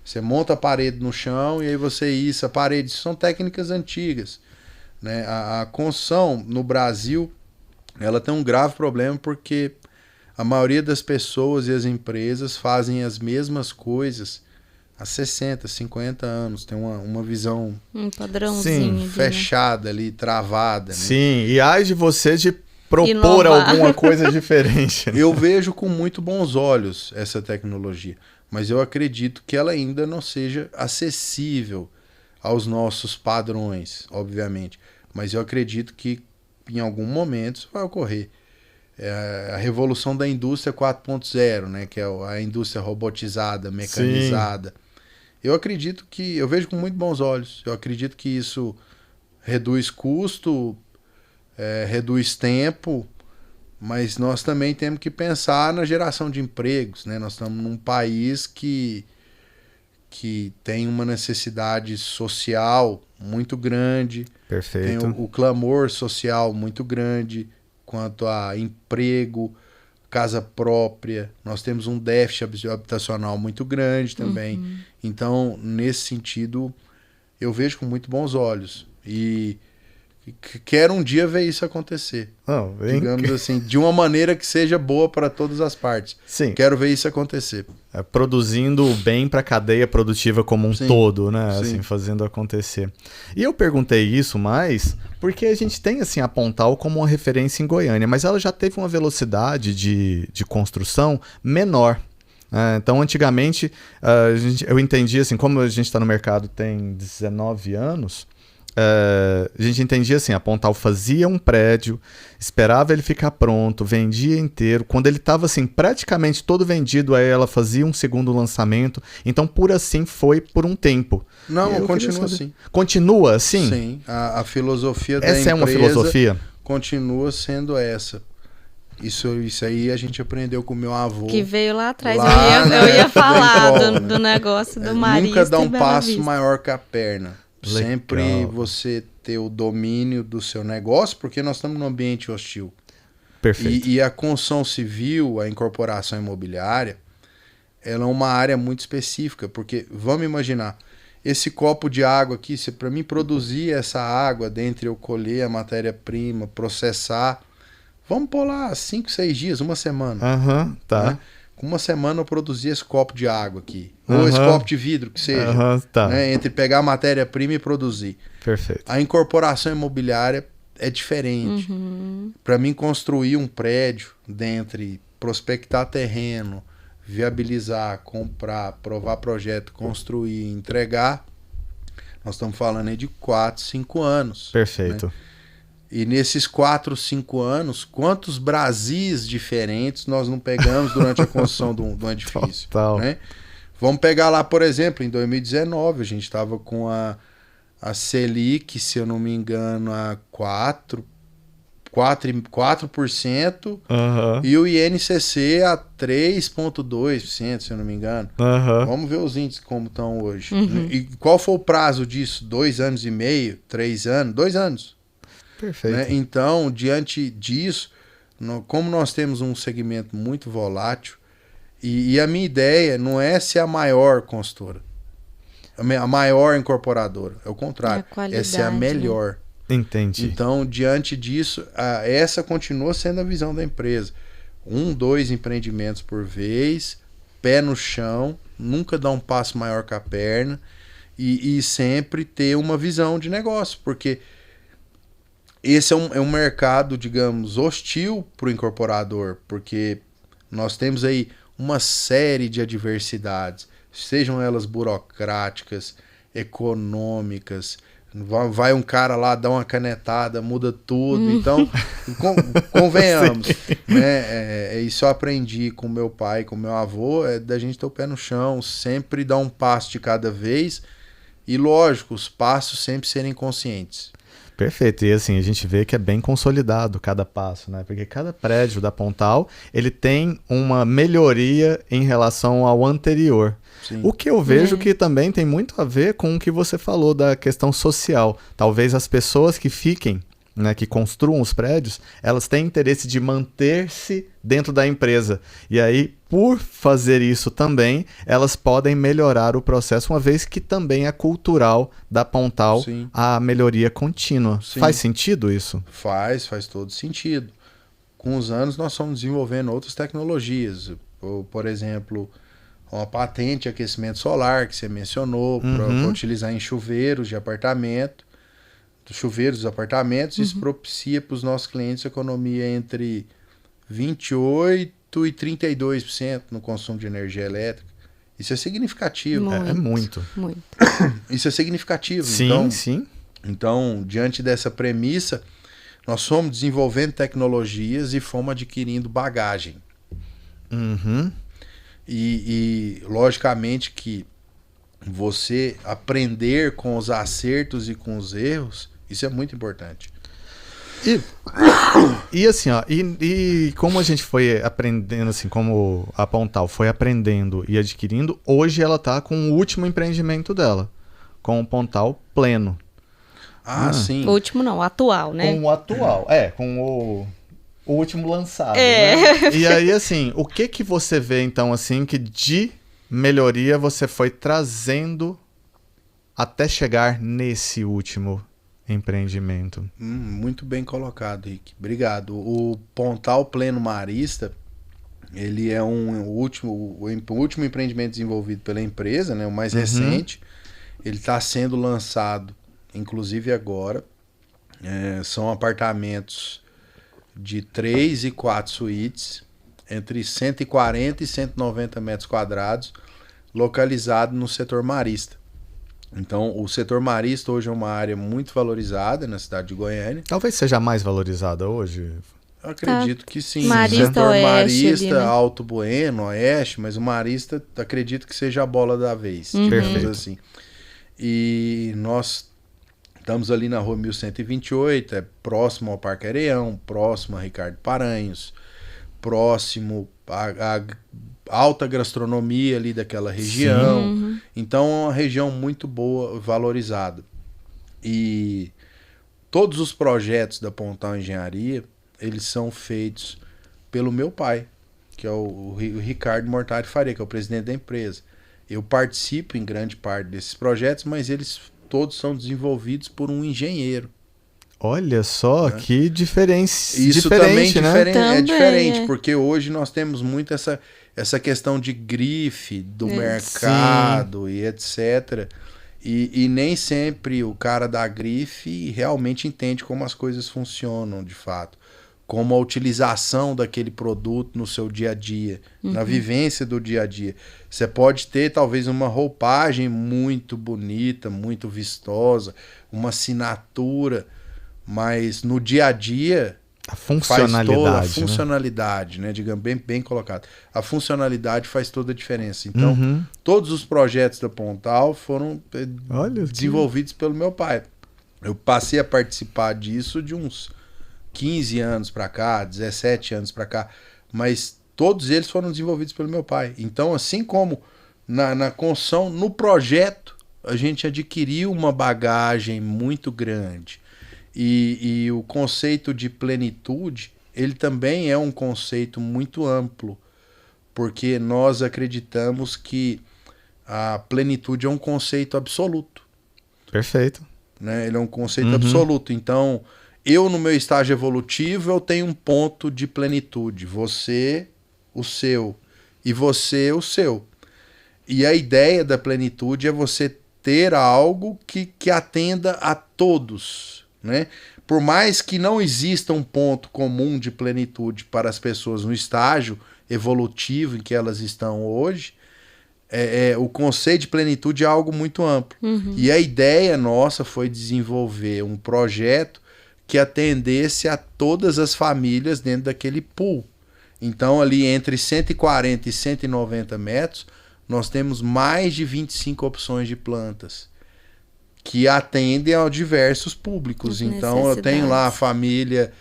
Você monta a parede no chão e aí você issa a parede. Isso são técnicas antigas. Né? A construção no Brasil ela tem um grave problema porque a maioria das pessoas e as empresas fazem as mesmas coisas há 60, 50 anos. Tem uma visão padrãozinho fechada ali, travada. Né? Sim, e ai de você de propor alguma coisa diferente. Eu vejo com muito bons olhos essa tecnologia. Mas eu acredito que ela ainda não seja acessível aos nossos padrões, obviamente. Mas eu acredito que em algum momento isso vai ocorrer. A revolução da indústria 4.0, né, que é a indústria robotizada, mecanizada. Sim. Eu vejo com muito bons olhos. Eu acredito que isso reduz custo, reduz tempo, Mas nós também temos que pensar na geração de empregos, né? Nós estamos num país que tem uma necessidade social muito grande, Perfeito. tem o clamor social muito grande quanto a emprego, casa própria. Nós temos um déficit habitacional muito grande também. Então, nesse sentido, eu vejo com muito bons olhos. E quero um dia ver isso acontecer. Não, Digamos assim, de uma maneira que seja boa para todas as partes. Sim. Quero ver isso acontecer. Produzindo bem para a cadeia produtiva como um Sim, todo, né? sim. Assim, fazendo acontecer. E eu perguntei isso mais porque a gente tem assim a Pontal como uma referência em Goiânia, mas ela já teve uma velocidade de construção menor. Então, antigamente, eu entendi assim, como a gente está no mercado tem 19 anos, a gente entendia assim, a Pontal fazia um prédio, esperava ele ficar pronto, vendia inteiro. Quando ele estava assim, praticamente todo vendido, aí ela fazia um segundo lançamento. Então, por assim foi por um tempo. Não, continua assim. Continua assim? Sim, a filosofia da empresa Essa é uma filosofia? Continua sendo essa. Isso aí a gente aprendeu com o meu avô. Que veio lá atrás. Lá na Eu ia época falar da do negócio do Marista. Nunca dá e um Bela passo Vista. maior que a perna. Legal. Sempre você ter o domínio do seu negócio, porque nós estamos num ambiente hostil. Perfeito. E a construção civil, a incorporação imobiliária, ela é uma área muito específica, porque vamos imaginar, esse copo de água aqui, se para mim produzir essa água, dentre eu colher a matéria-prima, processar, vamos pôr lá 5, 6 dias, uma semana. Aham, tá. Né? Com uma semana eu produzi esse copo de água aqui. Ou esse copo de vidro, que seja. Tá. Né? Entre pegar a matéria-prima e produzir. Perfeito. A incorporação imobiliária é diferente. Para mim, construir um prédio dentre prospectar terreno, viabilizar, comprar, aprovar projeto, construir, entregar, nós estamos falando aí de 4, 5 anos. Perfeito. Né? E nesses 4, 5 anos, quantos Brasis diferentes nós não pegamos durante a construção de um edifício? Total. Né? Vamos pegar lá, por exemplo, em 2019, a gente estava com a Selic, se eu não me engano, a 4%, e o INCC a 3,2%, se eu não me engano. Vamos ver os índices como estão hoje. E qual foi o prazo disso? 2 anos e meio? 3 anos? 2 anos. Perfeito. Né? Então, diante disso, como nós temos um segmento muito volátil, e a minha ideia não é ser a maior consultora, a maior incorporadora, é o contrário, é ser a melhor. Né? Entendi. Então, diante disso, essa continua sendo a visão da empresa. 1, 2 empreendimentos por vez, pé no chão, nunca dar um passo maior que a perna, e sempre ter uma visão de negócio, porque esse é um mercado, digamos, hostil para o incorporador, porque nós temos aí uma série de adversidades, sejam elas burocráticas, econômicas. Vai um cara lá, dá uma canetada, muda tudo. Então, convenhamos. Né? Isso eu aprendi com meu pai, com meu avô, da gente ter o pé no chão, sempre dar um passo de cada vez. E lógico, os passos sempre serem conscientes. Perfeito, e assim, a gente vê que é bem consolidado cada passo, né? Porque cada prédio da Pontal, ele tem uma melhoria em relação ao anterior. Sim. O que eu vejo que também tem muito a ver com o que você falou da questão social. Talvez as pessoas que fiquem, né, que construam os prédios, elas têm interesse de manter-se dentro da empresa. E aí, por fazer isso também, elas podem melhorar o processo, uma vez que também é cultural da Pontal. Sim. A melhoria contínua. Sim. Faz sentido isso? Faz todo sentido. Com os anos, nós fomos desenvolvendo outras tecnologias. Por exemplo, uma patente de aquecimento solar, que você mencionou, para utilizar em chuveiros de apartamento. Chuveiros dos apartamentos, isso propicia para os nossos clientes economia entre 28% e 32% no consumo de energia elétrica. Isso é significativo. Muito. Isso é significativo. Sim. Então, diante dessa premissa, nós fomos desenvolvendo tecnologias e fomos adquirindo bagagem. E logicamente que você aprender com os acertos e com os erros, isso é muito importante. E assim, ó, e como a gente foi aprendendo, assim, como a Pontal foi aprendendo e adquirindo, hoje ela tá com o último empreendimento dela, com o Pontal Pleno. Sim. O último não, o atual, né? Com o atual, com o último lançado, É. né? E aí, assim, o que você vê, então, assim, que de melhoria você foi trazendo até chegar nesse último empreendimento? Muito bem colocado, Rick. Obrigado. O Pontal Pleno Marista, ele é o último empreendimento desenvolvido pela empresa, né? O mais recente. Ele está sendo lançado, inclusive agora. São apartamentos de 3 e 4 suítes, entre 140 e 190 metros quadrados, localizado no setor marista. Então, o setor marista hoje é uma área muito valorizada na cidade de Goiânia. Talvez seja mais valorizada hoje. Eu acredito que sim. Marista, o setor Oeste marista, ali, né? Alto Bueno, Oeste, mas o marista acredito que seja a bola da vez, Perfeito. digamos assim. E nós estamos ali na rua 1128, é próximo ao Parque Areião, próximo a Ricardo Paranhos, próximo à alta gastronomia ali daquela região. Então é uma região muito boa, valorizada. E todos os projetos da Pontal Engenharia, eles são feitos pelo meu pai, que é o Ricardo Mortari Faria, que é o presidente da empresa. Eu participo em grande parte desses projetos, mas eles todos são desenvolvidos por um engenheiro. Olha só, que diferente, Isso diferente, também né? é Também, diferente, porque hoje nós temos muito essa questão de grife do mercado e etc. E nem sempre o cara da grife realmente entende como as coisas funcionam de fato. Como a utilização daquele produto no seu dia a dia, na vivência do dia a dia. Você pode ter talvez uma roupagem muito bonita, muito vistosa, uma assinatura, mas no dia a dia A funcionalidade. faz toda a né? funcionalidade, né? Digamos, bem colocado. A funcionalidade faz toda a diferença. Então, todos os projetos da Pontal foram desenvolvidos pelo meu pai. Eu passei a participar disso de uns 15 anos para cá, 17 anos para cá, mas todos eles foram desenvolvidos pelo meu pai. Então, assim como na construção, no projeto, a gente adquiriu uma bagagem muito grande. E o conceito de plenitude, ele também é um conceito muito amplo, porque nós acreditamos que a plenitude é um conceito absoluto. Perfeito. Né? Ele é um conceito absoluto. Então, eu no meu estágio evolutivo, eu tenho um ponto de plenitude. Você, o seu. E você, o seu. E a ideia da plenitude é você ter algo que atenda a todos, né? Por mais que não exista um ponto comum de plenitude para as pessoas no estágio evolutivo em que elas estão hoje, o conceito de plenitude é algo muito amplo. E a ideia nossa foi desenvolver um projeto que atendesse a todas as famílias dentro daquele pool. Então, ali entre 140 e 190 metros, nós temos mais de 25 opções de plantas que atendem a diversos públicos. Então, eu tenho lá a família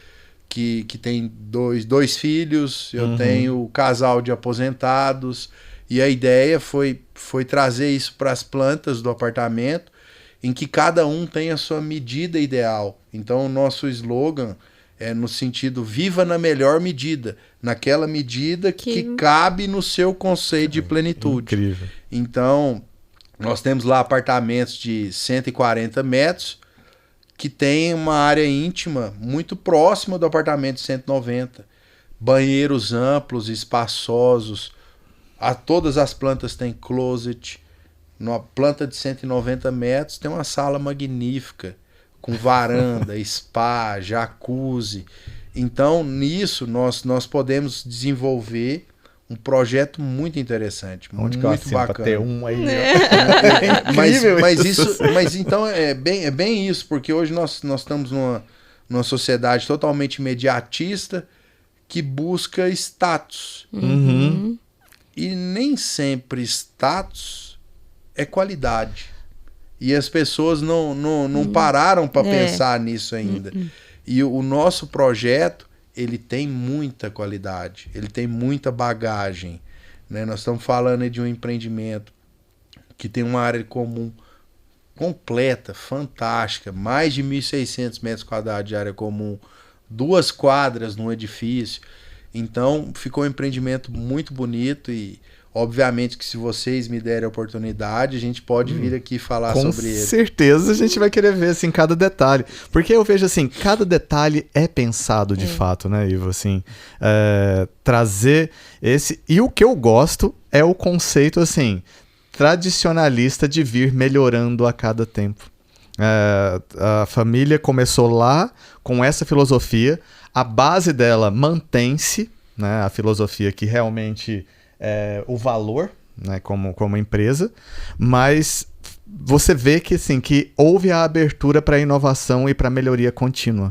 que tem dois filhos, eu tenho o casal de aposentados, e a ideia foi trazer isso para as plantas do apartamento, em que cada um tem a sua medida ideal. Então, o nosso slogan é no sentido viva na melhor medida, naquela medida que cabe no seu conceito de plenitude. Incrível. Então, nós temos lá apartamentos de 140 metros que tem uma área íntima muito próxima do apartamento de 190. Banheiros amplos, espaçosos. Todas as plantas têm closet. Numa planta de 190 metros tem uma sala magnífica, com varanda, spa, jacuzzi. Então, nisso, nós podemos desenvolver um projeto muito interessante, Onde muito que eu bacana. pra ter um aí? Mas então é bem isso, porque hoje nós estamos numa sociedade totalmente imediatista que busca status. E nem sempre status é qualidade. E as pessoas não pararam para pensar nisso ainda. E o nosso projeto, ele tem muita qualidade, ele tem muita bagagem, né? Nós estamos falando aí de um empreendimento que tem uma área comum completa, fantástica, mais de 1.600 metros quadrados de área comum, 2 quadras no edifício. Então, ficou um empreendimento muito bonito e, obviamente, que se vocês me derem a oportunidade, a gente pode vir aqui falar sobre ele. Com certeza a gente vai querer ver, assim, cada detalhe. Porque eu vejo, assim, cada detalhe é pensado de fato, né, Ivo? Assim, trazer esse... E o que eu gosto é o conceito, assim, tradicionalista de vir melhorando a cada tempo. A família começou lá com essa filosofia, a base dela mantém-se, né, a filosofia que realmente é o valor, né, como empresa, mas você vê que, assim, que houve a abertura para inovação e para melhoria contínua.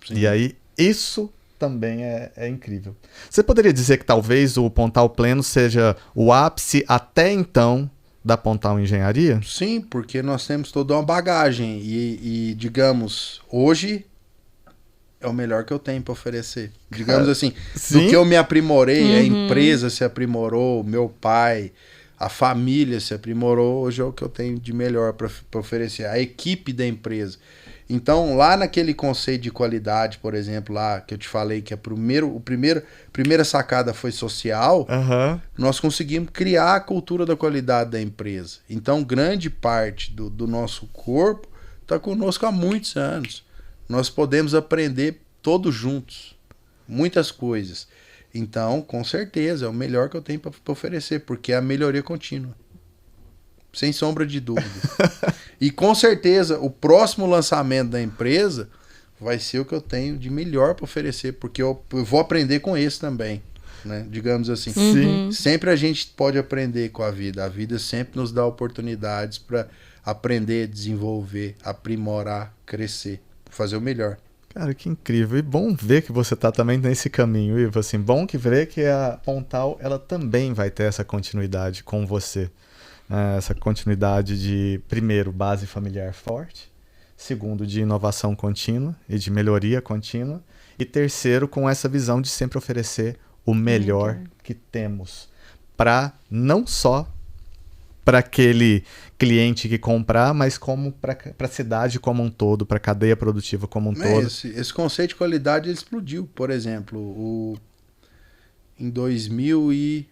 Sim. E aí isso também é incrível. Você poderia dizer que talvez o Pontal Pleno seja o ápice até então da Pontal Engenharia? Sim, porque nós temos toda uma bagagem e digamos, hoje é o melhor que eu tenho para oferecer. Digamos assim, Sim. do que eu me aprimorei, a empresa se aprimorou, meu pai, a família se aprimorou, hoje é o que eu tenho de melhor para oferecer, a equipe da empresa. Então, lá naquele conceito de qualidade, por exemplo, lá que eu te falei que a primeira sacada foi social, nós conseguimos criar a cultura da qualidade da empresa. Então, grande parte do nosso corpo está conosco há muitos anos. Nós podemos aprender todos juntos, muitas coisas. Então, com certeza, é o melhor que eu tenho para oferecer, porque é a melhoria contínua. Sem sombra de dúvida. E com certeza o próximo lançamento da empresa vai ser o que eu tenho de melhor para oferecer, porque eu vou aprender com esse também, né? Digamos assim. Sim. Sempre a gente pode aprender com a vida sempre nos dá oportunidades para aprender, desenvolver, aprimorar, crescer, fazer o melhor. Cara, que incrível. E bom ver que você tá também nesse caminho, Ivo. Assim, bom que ver que a Pontal ela também vai ter essa continuidade com você. Essa continuidade de, primeiro, base familiar forte, segundo, de inovação contínua e de melhoria contínua, e terceiro, com essa visão de sempre oferecer o melhor que temos, para não só para aquele cliente que comprar, mas como para a cidade como um todo, para a cadeia produtiva como um todo. Esse conceito de qualidade ele explodiu. Por exemplo, em 2011,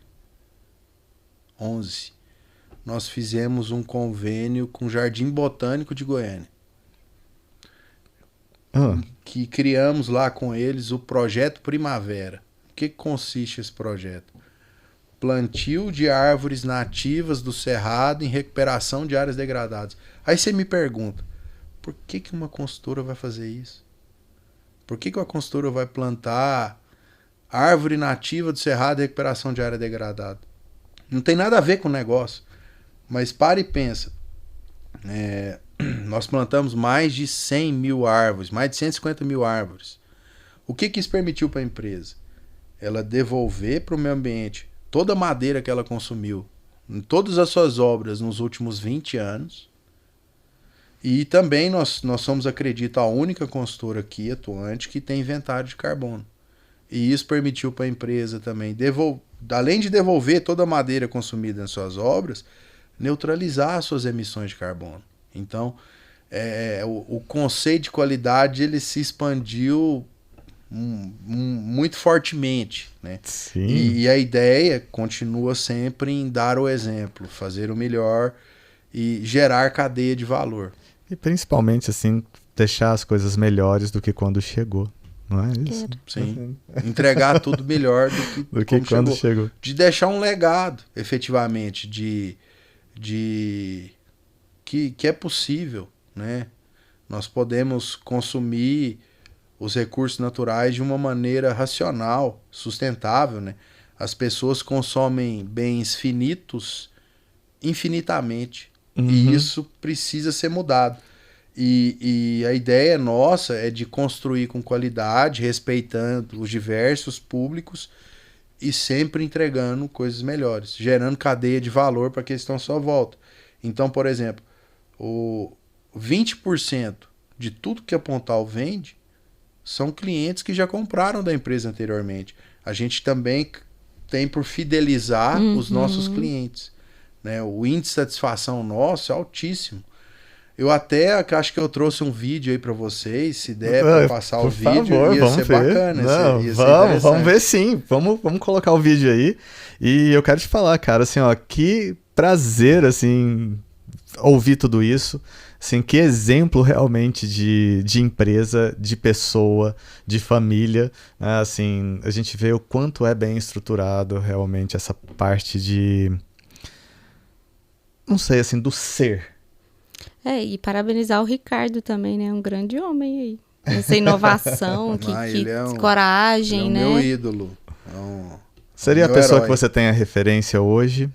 nós fizemos um convênio com o Jardim Botânico de Goiânia. Que criamos lá com eles o Projeto Primavera. O que consiste esse projeto? Plantio de árvores nativas do Cerrado em recuperação de áreas degradadas. Aí você me pergunta, por que uma consultora vai fazer isso? Por que uma consultora vai plantar árvore nativa do Cerrado em recuperação de área degradada? Não tem nada a ver com o negócio. Mas para e pensa, nós plantamos mais de 100 mil árvores, mais de 150 mil árvores. O que isso permitiu para a empresa? Ela devolver para o meio ambiente toda a madeira que ela consumiu em todas as suas obras nos últimos 20 anos. E também nós somos, acredito, a única consultora aqui atuante que tem inventário de carbono. E isso permitiu para a empresa também, além de devolver toda a madeira consumida nas suas obras, neutralizar as suas emissões de carbono. Então, o conceito de qualidade ele se expandiu muito fortemente, né? Sim. E a ideia continua sempre em dar o exemplo, fazer o melhor e gerar cadeia de valor. E principalmente, assim, deixar as coisas melhores do que quando chegou. Não é isso? Sim. Entregar tudo melhor do que quando chegou. De deixar um legado, efetivamente, que é possível, né? Nós podemos consumir os recursos naturais de uma maneira racional, sustentável, né? As pessoas consomem bens finitos infinitamente. E isso precisa ser mudado. E a ideia nossa é de construir com qualidade, respeitando os diversos públicos e sempre entregando coisas melhores, gerando cadeia de valor para que eles estão à sua volta. Então, por exemplo, o 20% de tudo que a Pontal vende são clientes que já compraram da empresa anteriormente. A gente também tem por fidelizar os nossos clientes, né? O índice de satisfação nosso é altíssimo. Eu até acho que eu trouxe um vídeo aí para vocês, se der para passar o vídeo, favor, ia ser ver. bacana. Não, ia ser vamos ver sim. Vamos colocar o vídeo aí. E eu quero te falar, cara, assim, ó, que prazer, assim, ouvir tudo isso. Assim, que exemplo realmente de empresa, de pessoa, de família, né? Assim, a gente vê o quanto é bem estruturado realmente essa parte de, não sei, assim, do ser. E parabenizar o Ricardo também, né? Um grande homem aí. Essa inovação, ele é coragem, ele é né? meu ídolo. Seria a pessoa herói. que você tem a referência hoje?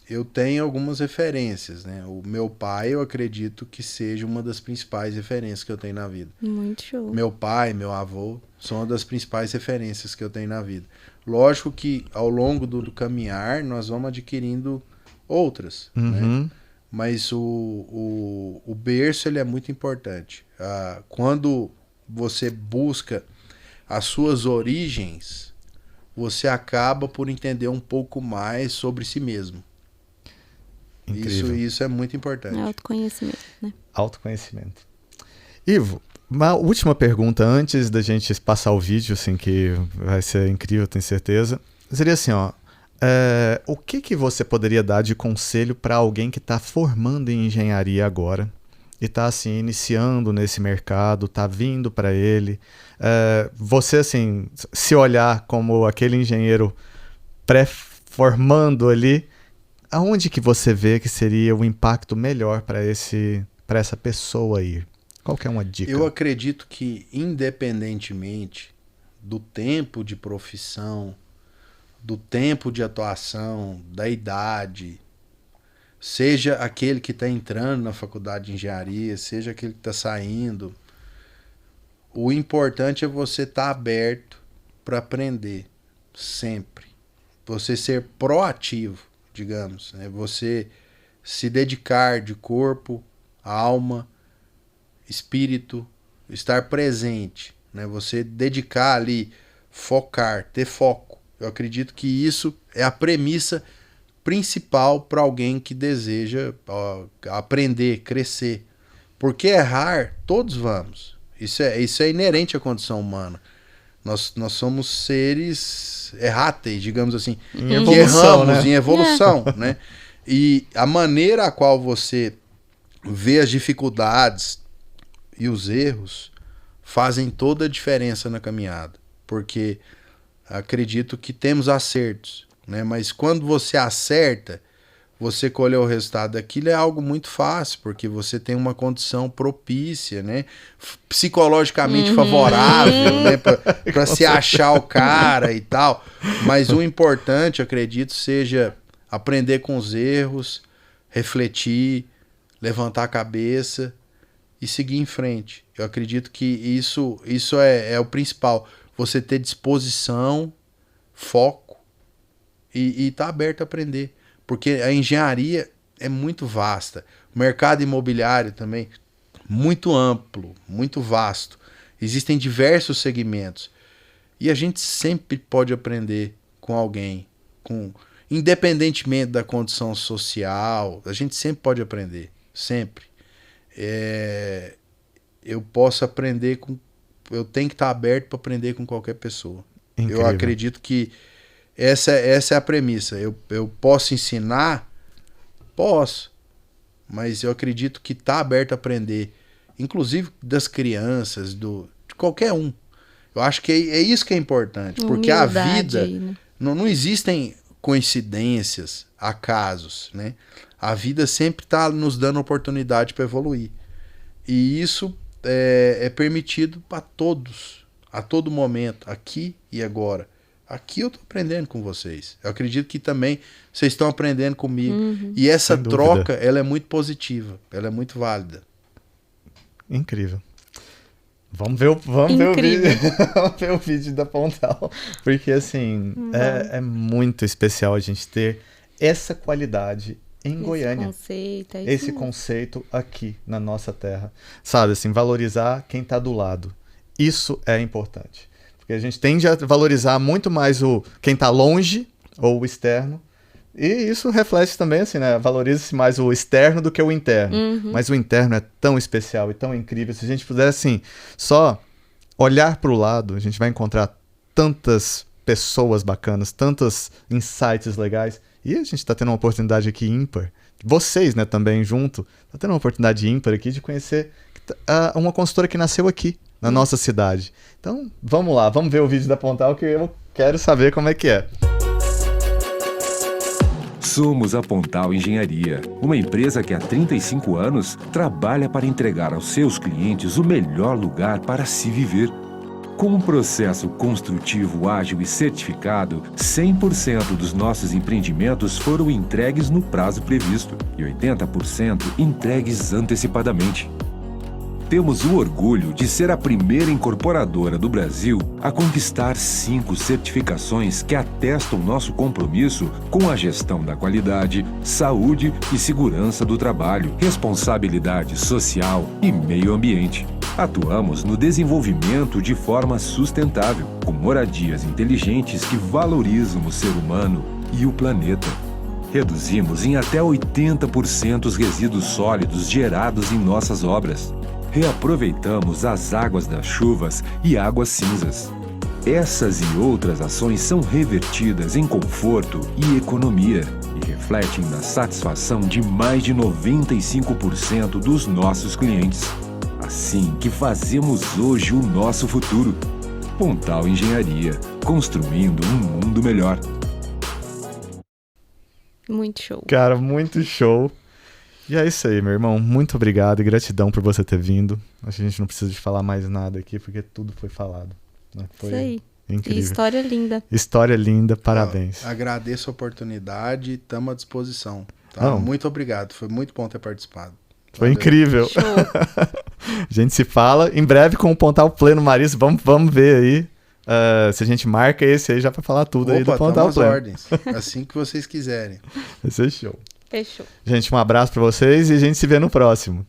Eu tenho algumas referências, né? O meu pai, eu acredito que seja uma das principais referências que eu tenho na vida. Muito show. Meu pai, meu avô, são uma das principais referências que eu tenho na vida. Lógico que ao longo do caminhar, nós vamos adquirindo outras, né? Mas o berço, ele é muito importante. Quando você busca as suas origens, você acaba por entender um pouco mais sobre si mesmo. Isso é muito importante. É autoconhecimento, né? Autoconhecimento. Ivo, uma última pergunta antes da gente passar o vídeo, assim, que vai ser incrível, tenho certeza. Seria assim, ó. O que você poderia dar de conselho para alguém que está formando em engenharia agora e está assim, iniciando nesse mercado, está vindo para ele? Você, assim, se olhar como aquele engenheiro pré-formando ali, aonde que você vê que seria o impacto melhor para essa pessoa aí? Qual que é uma dica? Eu acredito que, independentemente do tempo de profissão, do tempo de atuação, da idade, seja aquele que está entrando na faculdade de engenharia, seja aquele que está saindo, o importante é você estar aberto para aprender, sempre. Você ser proativo, digamos, né? Você se dedicar de corpo, alma, espírito, estar presente, né? Você dedicar ali, focar, ter foco. Eu acredito que isso é a premissa principal para alguém que deseja aprender, crescer. Porque errar, todos vamos. Isso é inerente à condição humana. Nós somos seres erráteis, digamos assim, em evolução, erramos, né? em evolução, né? E a maneira a qual você vê as dificuldades e os erros fazem toda a diferença na caminhada. Porque acredito que temos acertos, né? Mas quando você acerta, você colher o resultado daquilo é algo muito fácil, porque você tem uma condição propícia, né? Psicologicamente favorável, né? Para se achar o cara e tal. Mas o importante, acredito, seja aprender com os erros, refletir, levantar a cabeça e seguir em frente. Eu acredito que isso é o principal. Você ter disposição, foco e estar aberto a aprender. Porque a engenharia é muito vasta. O mercado imobiliário também, muito amplo, muito vasto. Existem diversos segmentos. E a gente sempre pode aprender com alguém. Independentemente da condição social, a gente sempre pode aprender. Sempre. Eu posso aprender com... Eu tenho que estar aberto para aprender com qualquer pessoa. Incrível. Eu acredito que essa é a premissa. Eu posso ensinar? Posso. Mas eu acredito que estar aberto a aprender, inclusive das crianças, de qualquer um. Eu acho que é isso que é importante. Porque a vida... Aí, né? Não existem coincidências, acasos, né? A vida sempre está nos dando oportunidade para evoluir. E isso é permitido para todos, a todo momento, aqui e agora. Aqui eu estou aprendendo com vocês. Eu acredito que também vocês estão aprendendo comigo. E essa troca, ela é muito positiva, ela é muito válida. Incrível. Vamos ver o vídeo. Vamos ver o vídeo da Pontal. Porque, assim, é muito especial a gente ter essa qualidade em Goiânia. Esse conceito aqui na nossa terra. Sabe, assim, valorizar quem tá do lado. Isso é importante. Porque a gente tende a valorizar muito mais quem está longe ou o externo. E isso reflete também, assim, né? Valoriza-se mais o externo do que o interno. Mas o interno é tão especial e tão incrível. Se a gente puder, assim, só olhar para o lado, a gente vai encontrar tantas pessoas bacanas, tantos insights legais. E a gente está tendo uma oportunidade aqui ímpar. Vocês, né, também junto. Está tendo uma oportunidade ímpar aqui de conhecer uma consultora que nasceu aqui, na nossa cidade. Então, vamos lá. Vamos ver o vídeo da Pontal que eu quero saber como é que é. Somos a Pontal Engenharia, uma empresa que há 35 anos trabalha para entregar aos seus clientes o melhor lugar para se viver. Com um processo construtivo ágil e certificado, 100% dos nossos empreendimentos foram entregues no prazo previsto e 80% entregues antecipadamente. Temos o orgulho de ser a primeira incorporadora do Brasil a conquistar 5 certificações que atestam nosso compromisso com a gestão da qualidade, saúde e segurança do trabalho, responsabilidade social e meio ambiente. Atuamos no desenvolvimento de forma sustentável, com moradias inteligentes que valorizam o ser humano e o planeta. Reduzimos em até 80% os resíduos sólidos gerados em nossas obras. Reaproveitamos as águas das chuvas e águas cinzas. Essas e outras ações são revertidas em conforto e economia e refletem na satisfação de mais de 95% dos nossos clientes. Assim que fazemos hoje o nosso futuro. Pontal Engenharia, construindo um mundo melhor. Muito show. Cara, muito show. E é isso aí, meu irmão. Muito obrigado e gratidão por você ter vindo. Acho que a gente não precisa de falar mais nada aqui, porque tudo foi falado. Né? Foi isso aí. incrível. E história linda. História linda, parabéns. Agradeço a oportunidade e estamos à disposição. Tá? Muito obrigado, foi muito bom ter participado. Foi incrível. Show. A gente se fala em breve com o Pontal Pleno Marista. Vamos ver aí se a gente marca esse aí já para falar tudo. Opa, aí do Pontal Pleno. Ordens, assim que vocês quiserem. Vai ser show. Fechou. Gente, um abraço para vocês e a gente se vê no próximo.